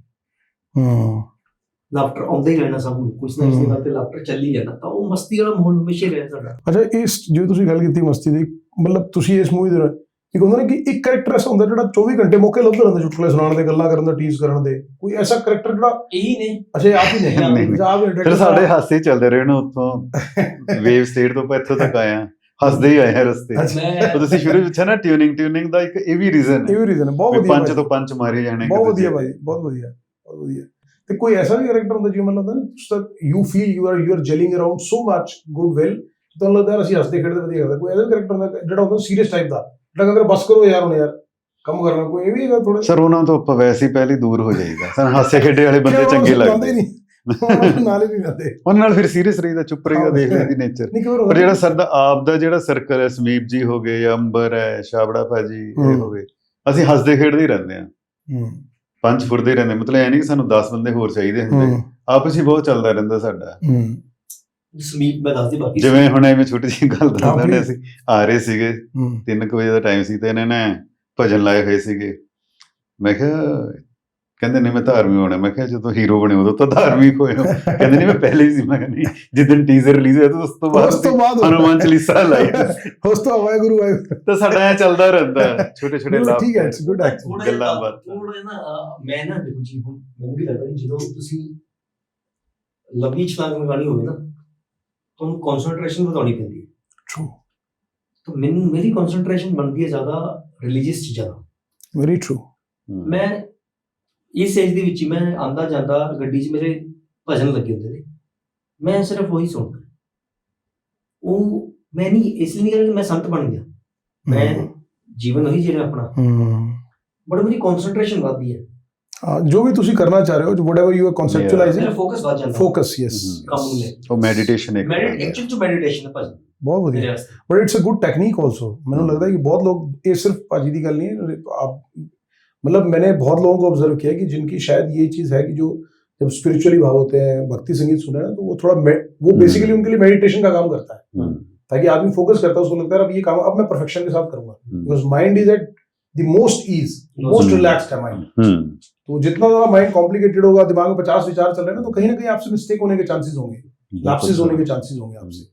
S2: ਲਾਫਟਰ ਆਉਂਦਾ ਹੀ ਰਹਿਣਾ ਸਭ ਨੂੰ ਕੁਛ ਨਾ ਕਿਸੇ ਗੱਲ ਤੇ ਲਾਫਟਰ ਚੱਲੀ ਜਾਣਾ ਤਾਂ ਉਹ ਮਸਤੀ ਵਾਲਾ ਮਾਹੌਲ ਹਮੇਸ਼ਾ ਹੀ ਰਿਹਾ ਸਾਡਾ
S1: ਅੱਛਾ ਇਸ ਜਿਵੇਂ ਤੁਸੀਂ ਗੱਲ ਕੀਤੀ ਮਸਤੀ ਦੀ ਮਤਲਬ ਤੁਸੀਂ ਇਸ ਮੂਵੀ ਦੇ ਇੱਕ ਹੁੰਦਾ ਨਾ ਕਿ ਇੱਕ ਕੈਰੈਕਟਰ ਐਸਾ ਹੁੰਦਾ ਜਿਹੜਾ 24 ਘੰਟੇ ਮੌਕੇ ਲੱਭਦਾ ਰਹਿੰਦਾ ਚੁਟਕਲੇ ਸੁਣਾਉਣ ਦੇ ਗੱਲਾਂ ਕਰਨ ਦਾ ਟੀਜ਼ ਕਰਨ ਦੇ ਕੋਈ ਐਸਾ ਕੈਰੈਕਟਰ ਜਿਹੜਾ
S2: ਇਹੀ ਨੇ
S1: ਅੱਛਾ ਆਪ ਹੀ ਨਹੀਂ
S3: ਨਹੀਂ।
S1: ਆਪ ਹੀ
S3: ਫਿਰ ਸਾਡੇ ਹਾਸੇ ਹੀ ਚੱਲਦੇ ਰਹੇ ਨੇ ਉੱਥੋਂ ਵੇਵ ਸਟੇਟ ਤੋਂ ਇੱਥੋਂ ਤੱਕ ਆਇਆ ਹੱਸਦੇ ਹੀ ਆਏ ਆ ਰਸਤੇ
S2: ਮੈਂ
S3: ਉਹ ਤੁਸੀਂ ਸ਼ੁਰੂ ਵਿੱਚ ਪੁੱਛਿਆ ਨਾ ਟਿਊਨਿੰਗ ਦਾ ਇੱਕ ਇਹ ਵੀ ਰੀਜ਼ਨ
S1: ਇਹ
S3: ਹੈ
S1: ਵੀ ਰੀਜ਼ਨ ਹੈ ਬਹੁਤ
S3: ਵੀ
S1: ਵਧੀਆ
S3: ਪੰਜ
S1: ਭਾਈ,
S3: ਤੋਂ ਪੰਜ ਮਾਰੇ ਜਾਣੇ
S1: ਬਹੁਤ
S3: ਇੱਕ
S1: ਵਧੀਆ
S3: ਦੂਜੇ
S1: ਭਾਈ ਬਹੁਤ ਵਧੀਆ ਤੇ ਕੋਈ ਐਸਾ ਵੀ ਕੈਰੈਕਟਰ ਹੁੰਦਾ ਜਿਵੇਂ ਮੈਨੂੰ ਲੱਗਦਾ ਨਾ you feel you are jelling around so much good will ਤੁਹਾਨੂੰ ਲੱਗਦਾ ਅਸੀਂ ਹੱਸਦੇ ਖੇਡਦੇ ਵਧੀਆ ਕਰਦੇ ਕੋਈ ਐਸਾ ਕੈਰੈਕਟਰ ਹੁੰਦਾ ਜਿਹੜਾ ਹੁੰਦਾ ਸੀਰੀਅਸ ਟਾਈਪ ਦਾ ਜਿਹੜਾ ਕਹਿੰਦਾ ਬਸ ਕਰੋ ਯਾਰ ਹੁਣ ਯਾਰ ਕੰਮ ਕਰਨਾ ਕੋਈ ਇਹ ਵੀ ਹੈਗਾ ਥੋੜਾ
S3: ਸਰ ਉਹਨਾਂ ਤੋਂ ਆਪਾਂ ਵੈਸੇ ਹੀ ਪਹਿਲੇ ਦੂਰ ਹੋ ਜਾਈਦਾ ਸਾਨੂੰ ਹਾਸੇ ਖੇਡੇ ਵਾਲੇ ਬੰਦੇ ਚੰਗੇ ਲੱਗਦੇ
S1: ਨਾਲ ਹੀ ਨਹੀਂ ਜਾਂਦੇ
S3: ਉਹਨਾਂ ਨਾਲ ਫਿਰ ਸੀਰੀਅਸ ਰਹੀਦਾ ਚੁੱਪ ਰਹੀਦਾ ਦੇਖ ਲੈਂਦੀ ਨੇਚਰ
S1: ਨਹੀਂ
S3: ਪਰ ਜਿਹੜਾ ਸਰ ਦਾ ਆਪ ਦਾ ਜਿਹੜਾ ਸਰਕਲ ਹੈ ਸਮੀਪ ਜੀ ਹੋ ਗਏ ਜਾਂ ਅੰਬਰ ਹੈ ਛਾਬੜਾ ਭਾਜੀ ਇਹ ਹੋ ਗਏ ਅਸੀਂ ਹੱਸਦੇ ਖੇਡਦੇ ਹੀ ਰਹਿੰਦੇ ਆ ਪੰਜ ਫੁਰਦੇ ਰਹਿੰਦੇ ਮਤਲਬ ਇਹ ਨਹੀਂ ਕਿ ਸਾਨੂੰ 10 ਬੰਦੇ ਹੋਰ ਚਾਹੀਦੇ ਹੁੰਦੇ ਆਪਸ ਹੀ ਬਹੁਤ ਚੱਲਦਾ ਰਹਿੰਦਾ ਸਾਡਾ
S2: ਸਮੀਪ ਮੈਂ ਦੱਸਦੀ ਬਾਕੀ
S3: ਜਿਵੇਂ ਹੁਣ ਐਵੇਂ ਛੋਟੀ ਜਿਹੀ ਗੱਲ ਦੱਸਦਾ
S1: ਆਪਣੀ-
S3: ਨੇ ਅਸੀਂ ਆ ਰਹੇ ਸੀਗੇ 3 ਵਜੇ ਦਾ ਟਾਈਮ ਸੀ ਤੇ ਇਹਨਾਂ ਨੇ ਭਜਨ ਲਾਏ ਹੋਏ ਸੀਗੇ ਮੈਂ ਕਿਹਾ ਕਹਿੰਦੇ ਨਹੀਂ ਮੈਂ ਧਾਰਮਿਕ ਹੋਣਾ ਮੈਂ ਕਿਹਾ ਜਦੋਂ ਹੀਰੋ ਬਣੇ ਉਦੋਂ ਤਾਂ ਧਾਰਮਿਕ ਹੋਏ ਹੋ ਕਹਿੰਦੇ ਨਹੀਂ ਮੈਂ ਪਹਿਲੇ ਹੀ ਸੀ ਮੈਂ ਕਿਹਾ ਨਹੀਂ ਜਿੱਦਣ ਟੀਜ਼ਰ ਰਿਲੀਜ਼ ਹੋਇਆ ਤਾਂ ਉਸ ਤੋਂ ਬਾਅਦ ਹਨੂਮਾਨ ਚਾਲੀਸਾ ਲਾਈ
S1: ਉਸ ਤੋਂ ਵਾਹਿਗੁਰੂ ਵਾਹਿਗੁਰੂ
S3: ਤਾਂ ਸਾਡਾ ਐ ਚੱਲਦਾ ਰਹਿੰਦਾ ਛੋਟੇ ਛੋਟੇ ਲਾਭ
S1: ਠੀਕ ਹੈ ਇਟਸ ਗੁੱਡ ਐਕਟ
S3: ਗੱਲਾਂ ਬਾਤਾਂ।
S2: ਥੋੜਾ ਨਾ ਮੈਂ ਨਾ ਦੇਖੋ ਜੀ ਹੁਣ ਮੈਨੂੰ ਵੀ ਲੱਗਦਾ ਕਿ ਜਦੋਂ ਤੁਸੀਂ ਲੰਬੀ ਛਲਾਂਗ ਲਗਾਣੀ ਹੋਵੇ ਨਾ ਤੁਹਾਨੂੰ ਕਨਸੈਂਟਰੇਸ਼ਨ ਵਧਾਉਣੀ ਪੈਂਦੀ ਹੈ
S1: ਟਰੂ
S2: ਤਾਂ ਮੇਰੀ ਕਨਸੈਂਟਰੇਸ਼ਨ ਬਣਦੀ ਹੈ ਜ਼ਿਆਦਾ ਰਿਲੀਜੀਅਸ ਚੀਜ਼ਾਂ ਨਾਲ
S1: ਵੈਰੀ ਟਰੂ
S2: ਮੈਂ ਇਸ ਏਜ ਦੇ ਵਿੱਚ ਹੀ ਮੈਂ ਆਂਦਾ ਜਾਂਦਾ ਗੱਡੀ 'ਚ ਮੇਰੇ ਭਜਨ ਲੱਗੇ ਹੁੰਦੇ ਨੇ ਮੈਂ ਸਿਰਫ ਉਹੀ ਸੁਣਦਾ ਉਹ ਮੈਂ ਨਹੀਂ ਇਸ ਲਈ ਨਹੀਂ ਕਹਿੰਦਾ ਕਿ ਮੈਂ ਸੰਤ ਬਣ ਗਿਆ ਮੈਂ ਜੀਵਨ ਉਹੀ ਜਿਹੜਾ ਆਪਣਾ ਬਟ ਮੇਰੀ ਕਨਸੈਂਟਰੇਸ਼ਨ ਵੱਧਦੀ ਹੈ
S1: ਜੋ ਵੀ ਤੁਸੀਂ ਕਰਨਾ ਚਾਹ ਰਹੇ ਹੋ whatever you are conceptualizing
S2: ਮੇਰਾ ਫੋਕਸ ਵੱਧ ਜਾਂਦਾ
S1: focus yes
S2: ਕੰਮ ਨੂੰ ਲੈ
S3: ਉਹ ਮੈਡੀਟੇਸ਼ਨ ਇੱਕ
S2: ਐਕਚੁਅਲ ਚ ਮੈਡੀਟੇਸ਼ਨ ਹੈ ਭਜਨ
S1: ਬਹੁਤ
S2: ਮੇਰੇ
S1: ਵਧੀਆ
S2: ਵਾਸਤੇ
S1: but it's a good technique also ਮੈਨੂੰ ਲੱਗਦਾ है कि बहुत लोग ये सिर्फ पाजी की गल नहीं है आप मतलब मैंने बहुत लोगों को ऑब्जर्व किया कि जिनकी शायद ये चीज़ है कि जो जब स्पिरिचुअली भाव होते हैं भक्ति संगीत सुने ना तो वो थोड़ा वो बेसिकली उनके लिए मेडिटेशन का काम करता है ताकि आदमी फोकस करता है उसको लगता है अब ये काम अब मैं परफेक्शन के साथ करूंगा because mind is at the most ease most relaxed है माइंड तो जितना ज़्यादा माइंड कॉम्प्लिकेटेड होगा दिमाग में 50 विचार चल रहे हैं ना तो कहीं ना कहीं आपसे मिस्टेक होने के चांसेस होंगे लैप्सेस होने के चांसेस होंगे आपसे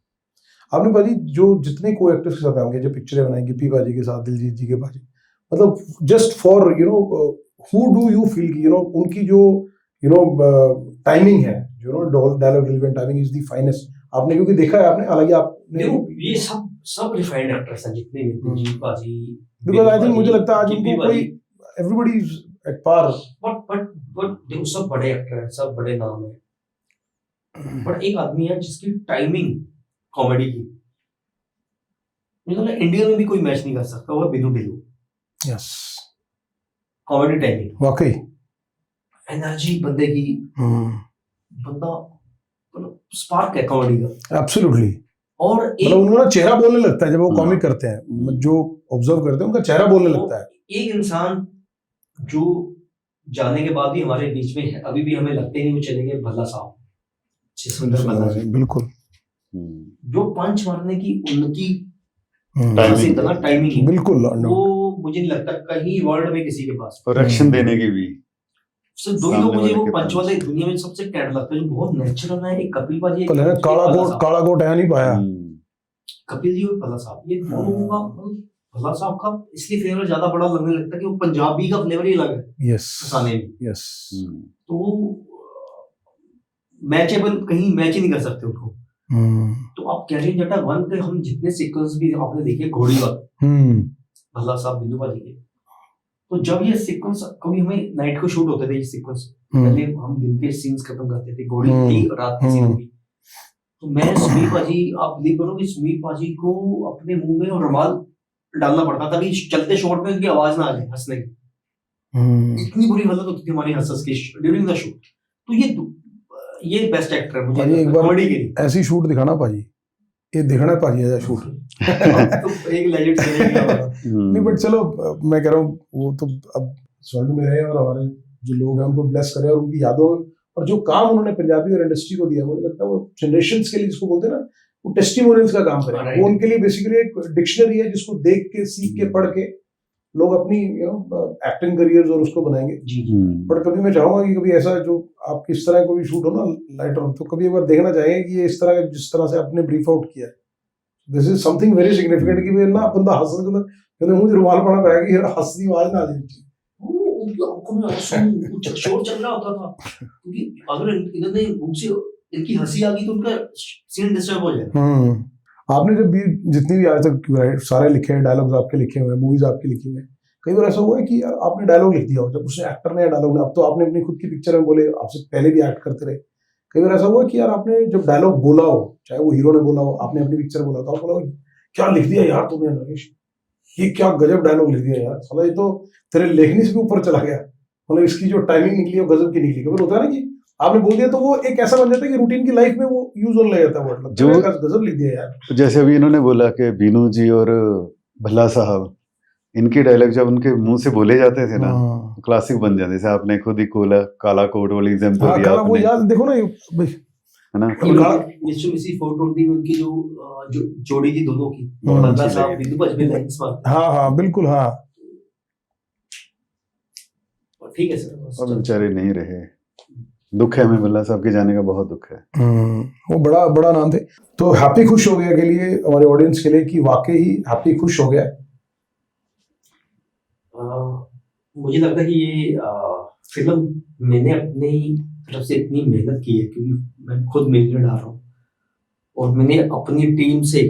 S1: आपने भाजी जो जितने को एक्टर्स के साथ आएंगे जो पिक्चरें बनाई गिप्पी बाजी के साथ दिलजीत जी के बाजी मतलब just for you know who do you feel कि उनकी जो टाइमिंग है, dialogue delivery timing is the finest, आपने क्योंकि देखा है आपने, हालांकि आपने
S2: देखो ये सब रिफाइंड एक्टर्स हैं जितने भी जी बाजी,
S1: बिकॉज आई थिंक मुझे लगता है आज उनको कोई everybody is at par,
S2: but देखो सब बड़े एक्टर हैं, सब बड़े नाम हैं, बट एक आदमी है जिसकी टाइमिंग कॉमेडी की मुझे लगता है इंडिया में भी कोई मैच नहीं कर सकता, वो Binu Dhillon.
S1: Yes,
S2: comedy timing,
S1: वाकई
S2: एनर्जी बंदे की, बंदा मतलब स्पार्क है कॉमेडी का,
S1: एब्सोल्युटली।
S2: और
S1: मतलब उनका चेहरा बोलने लगता है जब वो कॉमिक करते हैं, जो ऑब्जर्व करते हैं उनका चेहरा बोलने लगता है।
S2: एक इंसान जो जाने के बाद भी हमारे बीच में है, अभी भी हमें लगते नहीं वो चले गए, भल्ला साहब, जिसविंदर भल्ला जी,
S1: बिल्कुल,
S2: जो पंच मारने की उनकी
S3: टाइमिंग,
S2: टाइमिंग
S1: बिल्कुल,
S2: वो मुझे नहीं लगता कहीं वर्ल्ड में किसी के पास।
S3: और एक्शन देने की भी
S2: सिर्फ दो ही लोग मुझे वो पंच वाले दुनिया में सबसे कैंट लगता है, जो बहुत नेचुरल है, एक कपिल पाजी, एक
S1: काला कोट है नहीं पाया,
S2: कपिल जी और भल्ला साहब, ये दोनों का भल्ला साहब का इसलिए फ्लेवर ज्यादा बड़ा लगने लगता है कि वो पंजाबी का फ्लेवर ही अलग है।
S1: यस,
S2: हंसाने में,
S1: यस,
S2: तो वो मैचेबल कहीं मैच ही नहीं कर सकते उनको। तो आप कैरियर जटा 1 के हम जितने सीक्वेंस भी आपने देखे घोड़ी वाले भल्ला साहब बिंदु पाजी के, तो जब ये सीक्वेंस कभी हमें नाइट को शूट होते थे, ये सीक्वेंस पहले हम दिन के सीन्स खत्म करते थे, घोड़ी की रात की सीन होगी, तो मैं सुमीर पाजी, आप बिलीव करोगे सुमीर पाजी को अपने मुंह में रुमाल डालना पड़ता था कि चलते शॉट में उनकी आवाज ना आ जाए हंसने की, इतनी बुरी हालत होती थी हमारी हंस की ड्यूरिंग द शूट। तो ये बेस्ट एक्टर है मुझे
S1: एक बार
S2: कॉमेडी के लिए,
S1: ऐसी शूट दिखाना पाजी, ये दिखाना पाजी ऐसा शूट।
S2: तो एक लेजेंड
S1: नहीं बट चलो, मैं कह रहा हूँ वो तो अब स्वर्ग में रहे और हमारे जो लोग हैं उनको ब्लेस करें, और उनकी यादों और जो काम उन्होंने पंजाबी और इंडस्ट्री को दिया, मुझे लगता है वो जनरेशंस के लिए, जिसको बोलते हैं ना, वो टेस्टिमोनियल्स का काम करें। वो उनके लिए बेसिकली एक डिक्शनरी है जिसको देख के, सीख के, पढ़ के लोग अपनी एक्टिंग करियर्स और उसको बनाएंगे। बट कभी मैं चाहूंगा कि कभी ऐसा जो आपकी इस तरह को भी शूट हो ना लाइटर, तो कभी एक बार देखना चाहेंगे कि ये इस तरह जिस तरह से आपने ब्रीफ आउट किया, this is something very significant कि वे ना बंदा हंस के कहते मुझे रुमाल पड़ा पाया कि हंसनी आवाज ना आ जाए,
S2: उनकी आंखों में आंसू शोर चल रहा होता था, क्योंकि अगर इन्होंने मुझसे इनकी हंसी आ गई तो उनका सीन डिस्टर्ब हो जाए।
S1: आपने जब भी जितनी भी आज तक सारे लिखे हैं डायलॉग्स आपके लिखे हुए हैं, मूवीज आपकी लिखी हुई हैं, कई बार ऐसा हुआ है कि आपने डायलॉग लिख दिया हो, जब उसने एक्टर ने डायलॉग ने, अब तो आपने अपनी खुद की पिक्चर में बोले, आपसे पहले भी एक्ट करते रहे, कई बार ऐसा हुआ कि यार आपने जब डायलॉग बोला हो, चाहे वो हीरो ने बोला हो, आपने अपनी पिक्चर बोला था, बोला क्या लिख दिया यार तुमने नरेश, ये क्या गजब डायलॉग लिख दिया यार, साला ये तो तेरे लेखनी से भी ऊपर चला गया, मतलब इसकी जो टाइमिंग निकली है गजब की निकली। कभी होता है ना कि आपने बोल दिया तो वो एक ऐसा बन जाता है कि रूटीन की लाइफ में वो यूज होने लग जाता है वर्ड, जो गजब लिख दिया यार।
S3: जैसे अभी इन्होंने बोला कि बीनू जी और भल्ला साहब, इनके डायलॉग जब उनके मुंह से बोले जाते थे ना, क्लासिक बन जाते। जैसे आपने खुद ही काला कोट वाली एग्जांपल दिया आपने, वो
S1: याद देखो ना
S3: है ना,
S2: इसी 420 में उनकी जो जोड़ी थी दोनों की, भल्ला साहब बिंदु पाजी में लाइंस मारते,
S1: हाँ बिल्कुल, हाँ
S2: ठीक है सर।
S3: अब बेचारे नहीं रहे, दुख है हमें, भल्ला साहब के जाने का बहुत दुख है।
S1: वो बड़ा नाम थे। तो हैप्पी खुश हो गया के लिए, हमारे ऑडियंस के लिए, कि वाकई ही हैप्पी खुश हो गया।
S2: मुझे लगता है कि ये फिल्म मैंने अपनी तरफ से इतनी मेहनत की है, क्योंकि मैं खुद मेहनत डाल रहा हूँ और मैंने अपनी टीम से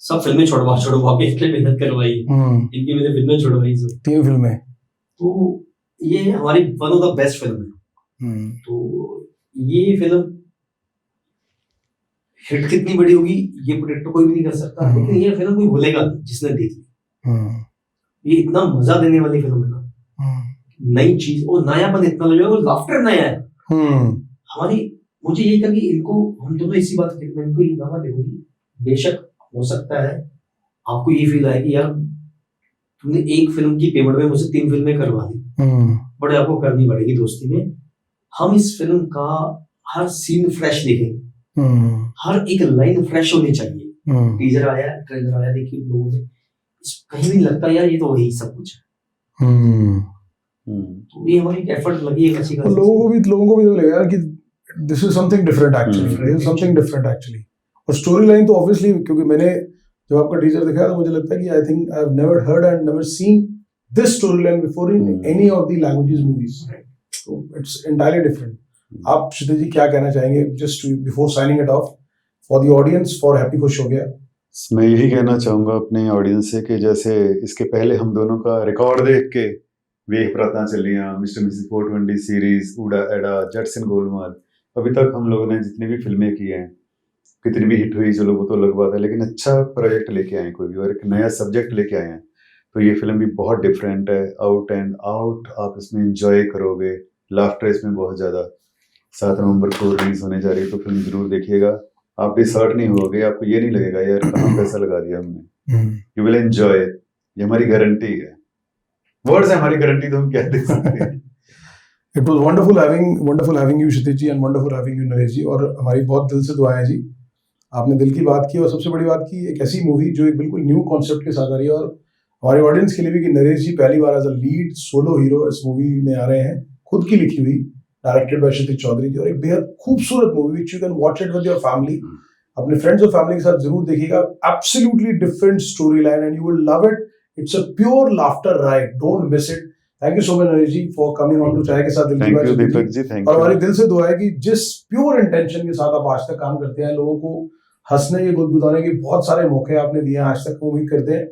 S2: सब फिल्में छुड़वा के इसलिए मेहनत करवाई है, इनकी मैंने फिल्में छुड़वाई सब 3 फिल्में, तो ये हमारी one of the best film है। तो ये फिल्म हिट कितनी बड़ी होगी ये प्रेडिक्ट कोई भी नहीं कर सकता, लेकिन ये फिल्म कोई भूलेगा जिसने देखी। ये इतना मजा देने वाली फिल्म है ना, नई चीज और नयापन इतना लगेगा, और लाफ्टर नया है हमारी। मुझे यही था कि इनको हम दोनों इसी बात के इनको ये कहा, देखो बेशक हो सकता है आपको ये फील आए कि यार तुमने एक फिल्म की पेमेंट में मुझसे 3 फिल्में करवा दी, बट आपको करनी पड़ेगी दोस्ती में। हम इस फिल्म का हर सीन फ्रेश लिखेंगे, हर एक लाइन फ्रेश होनी चाहिए। टीजर आया, ट्रेलर आया, देखिए लोगों ने कहीं नहीं लगता यार ये तो वही सब कुछ है। तो ये हमारी एफर्ट लगी है किसी का,
S1: लोगों को भी लगेगा यार कि this is something different actually, this is something different actually. और स्टोरी लाइन तो ऑब्वियसली, क्योंकि मैंने जब आपका टीजर देखा तो मुझे लगता है कि I think I have never heard and never seen this storyline before in any of the languages movies. So it's entirely different. आप क्षितिज जी क्या कहना चाहेंगे just before signing it off for the audience for happy खुश हो गया?
S3: मैं यही कहना चाहूंगा अपने ऑडियंस से कि जैसे इसके पहले हम दोनों का रिकॉर्ड देख के वेख प्रार्थना चलियां, मिस्टर मिसेस 420 सीरीज, उड़ा एडा, जट्स इन गोलमाल, अभी तक हम लोगों ने जितनी भी फिल्में की हैं, कितनी भी हिट हुई चलो वो तो अलग बात है, लेकिन अच्छा प्रोजेक्ट लेके आए कोई भी और एक नया सब्जेक्ट लेके आए हैं, तो ये फिल्म भी बहुत डिफरेंट है, आउट एंड आउट आप इसमें एंजॉय करोगे, लाफ्टर इसमें बहुत ज़्यादा। 7 नवंबर को रिलीज होने जा रही है तो फिल्म जरूर देखिएगा, आप डिसहर्ट नहीं होगे, आपको ये नहीं लगेगा यार कहाँ पैसा लगा दिया हमने, यू विल एंजॉय, ये हमारी गारंटी है, वर्ड्स है हमारी गारंटी, तो हम क्या दे सकते हैं।
S1: It was wonderful having you Kshitij ji and wonderful having you Naresh जी, और हमारी बहुत दिल से दुआएं हैं जी, आपने दिल की बात की, और सबसे बड़ी बात की एक ऐसी मूवी जो एक बिल्कुल न्यू कॉन्सेप्ट के साथ आ रही है, और हमारे ऑडियंस के लिए भी कि नरेश जी पहली बार as a lead solo hero इस मूवी में आ रहे हैं, खुद की लिखी हुई, डायरेक्टेड बाय क्षितिज चौधरी जी, और एक बेहद खूबसूरत movie which you can watch it with your family, अपने फ्रेंड्स और फैमिली के साथ जरूर देखिएगा, absolutely different story line and you will love it, it's a pure laughter ride, don't miss it. Thank you so much Naresh ji for coming on to चाय के साथ दिल की बात।
S3: Thank you Deepak ji, thank
S1: और
S3: यू।
S1: हमारी दिल से दुआ है कि जिस प्योर इंटेंशन के साथ आप आज तक काम करते हैं, लोगों को हंसने के गुदगुदाने के बहुत सारे मौके आपने दिए हैं आज तक, उम्मीद करते हैं,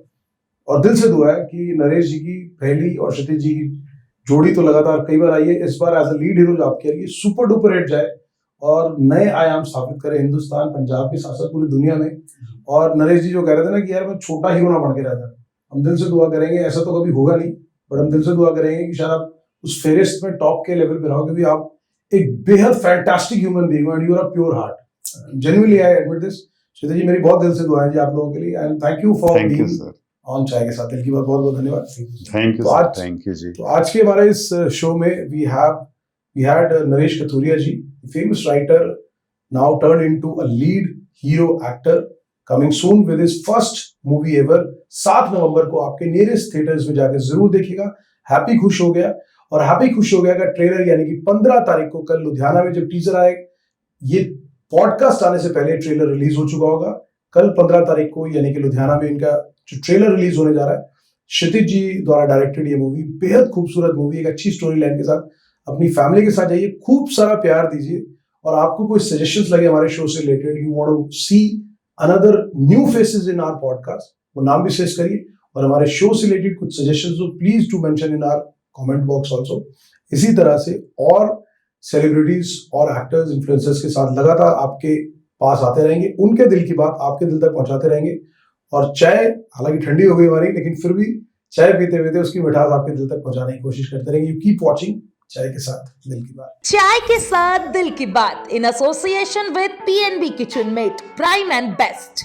S1: और दिल से दुआ है कि नरेश जी की पहली और क्षितिज जी की जोड़ी तो लगातार कई बार आई है, इस बार एज अ लीड हीरो आपके लिए सुपर डुपर हिट जाए और नए आयाम स्थापित करे हिंदुस्तान, पंजाब के साथ साथ पूरी दुनिया में। और नरेश जी जो कह रहे थे ना कि यार मैं छोटा हीरो ना बन के रहता, हम दिल से दुआ करेंगे, ऐसा तो कभी होगा नहीं, बट हम दिल से दुआ करेंगे कि शायद आप उस फेरिस्त में टॉप के लेवल पे रहो, क्योंकि आप एक बेहद फैंटास्टिक ह्यूमन बीइंग हो and you are a pure heart, genuinely I admit this. Kshitij ji मेरी बहुत दिल से दुआएं जी आप लोगों के लिए, and thank you for
S3: thank you
S1: being
S3: sir,
S1: on चाय के साथ दिल की बात, बहुत बहुत धन्यवाद।
S3: थैंक यू
S1: तो
S3: सर,
S1: आज-
S3: थैंक यू जी।
S1: तो आज के हमारे इस शो में we had Naresh Kathuria ji, famous writer, now turned into a lead hero actor, coming soon with his first movie ever। 7 नवंबर को आपके नियरेस्ट थिएटर्स में जाकर जरूर देखिएगा, हैप्पी खुश हो गया। और हैप्पी खुश हो गया का ट्रेलर यानी कि 15 तारीख को कल लुधियाना में जब टीजर आए, ये पॉडकास्ट आने से पहले ट्रेलर रिलीज हो चुका होगा, कल 15 तारीख को यानी कि लुधियाना में इनका जो ट्रेलर रिलीज होने जा रहा है। क्षितिज जी द्वारा डायरेक्टेड ये मूवी, बेहद खूबसूरत मूवी, एक अच्छी स्टोरी लाइन के साथ अपनी फैमिली के साथ जाइए, खूब सारा प्यार दीजिए, और आपको कोई सजेशंस लगे हमारे शो से related, you want to see another new faces in our podcast, वो नाम भी सर्च करिए, और हमारे शो से रिलेटेड कुछ सजेशंस हो please to mention in our comment box also. इसी तरह से और सेलिब्रिटीज और एक्टर्स, इन्फ्लुएंसर्स के साथ लगातार आपके पास आते रहेंगे, उनके दिल की बात आपके दिल तक पहुंचाते रहेंगे। और चाय हालांकि ठंडी हो गई हमारी, लेकिन फिर भी चाय पीते पीते उसकी मिठास आपके दिल तक पहुंचाने की कोशिश करते रहेंगे। यू कीप वॉचिंग चाय के साथ दिल की बात।
S4: चाय के साथ दिल की बात in association with PNB kitchen mate prime and best.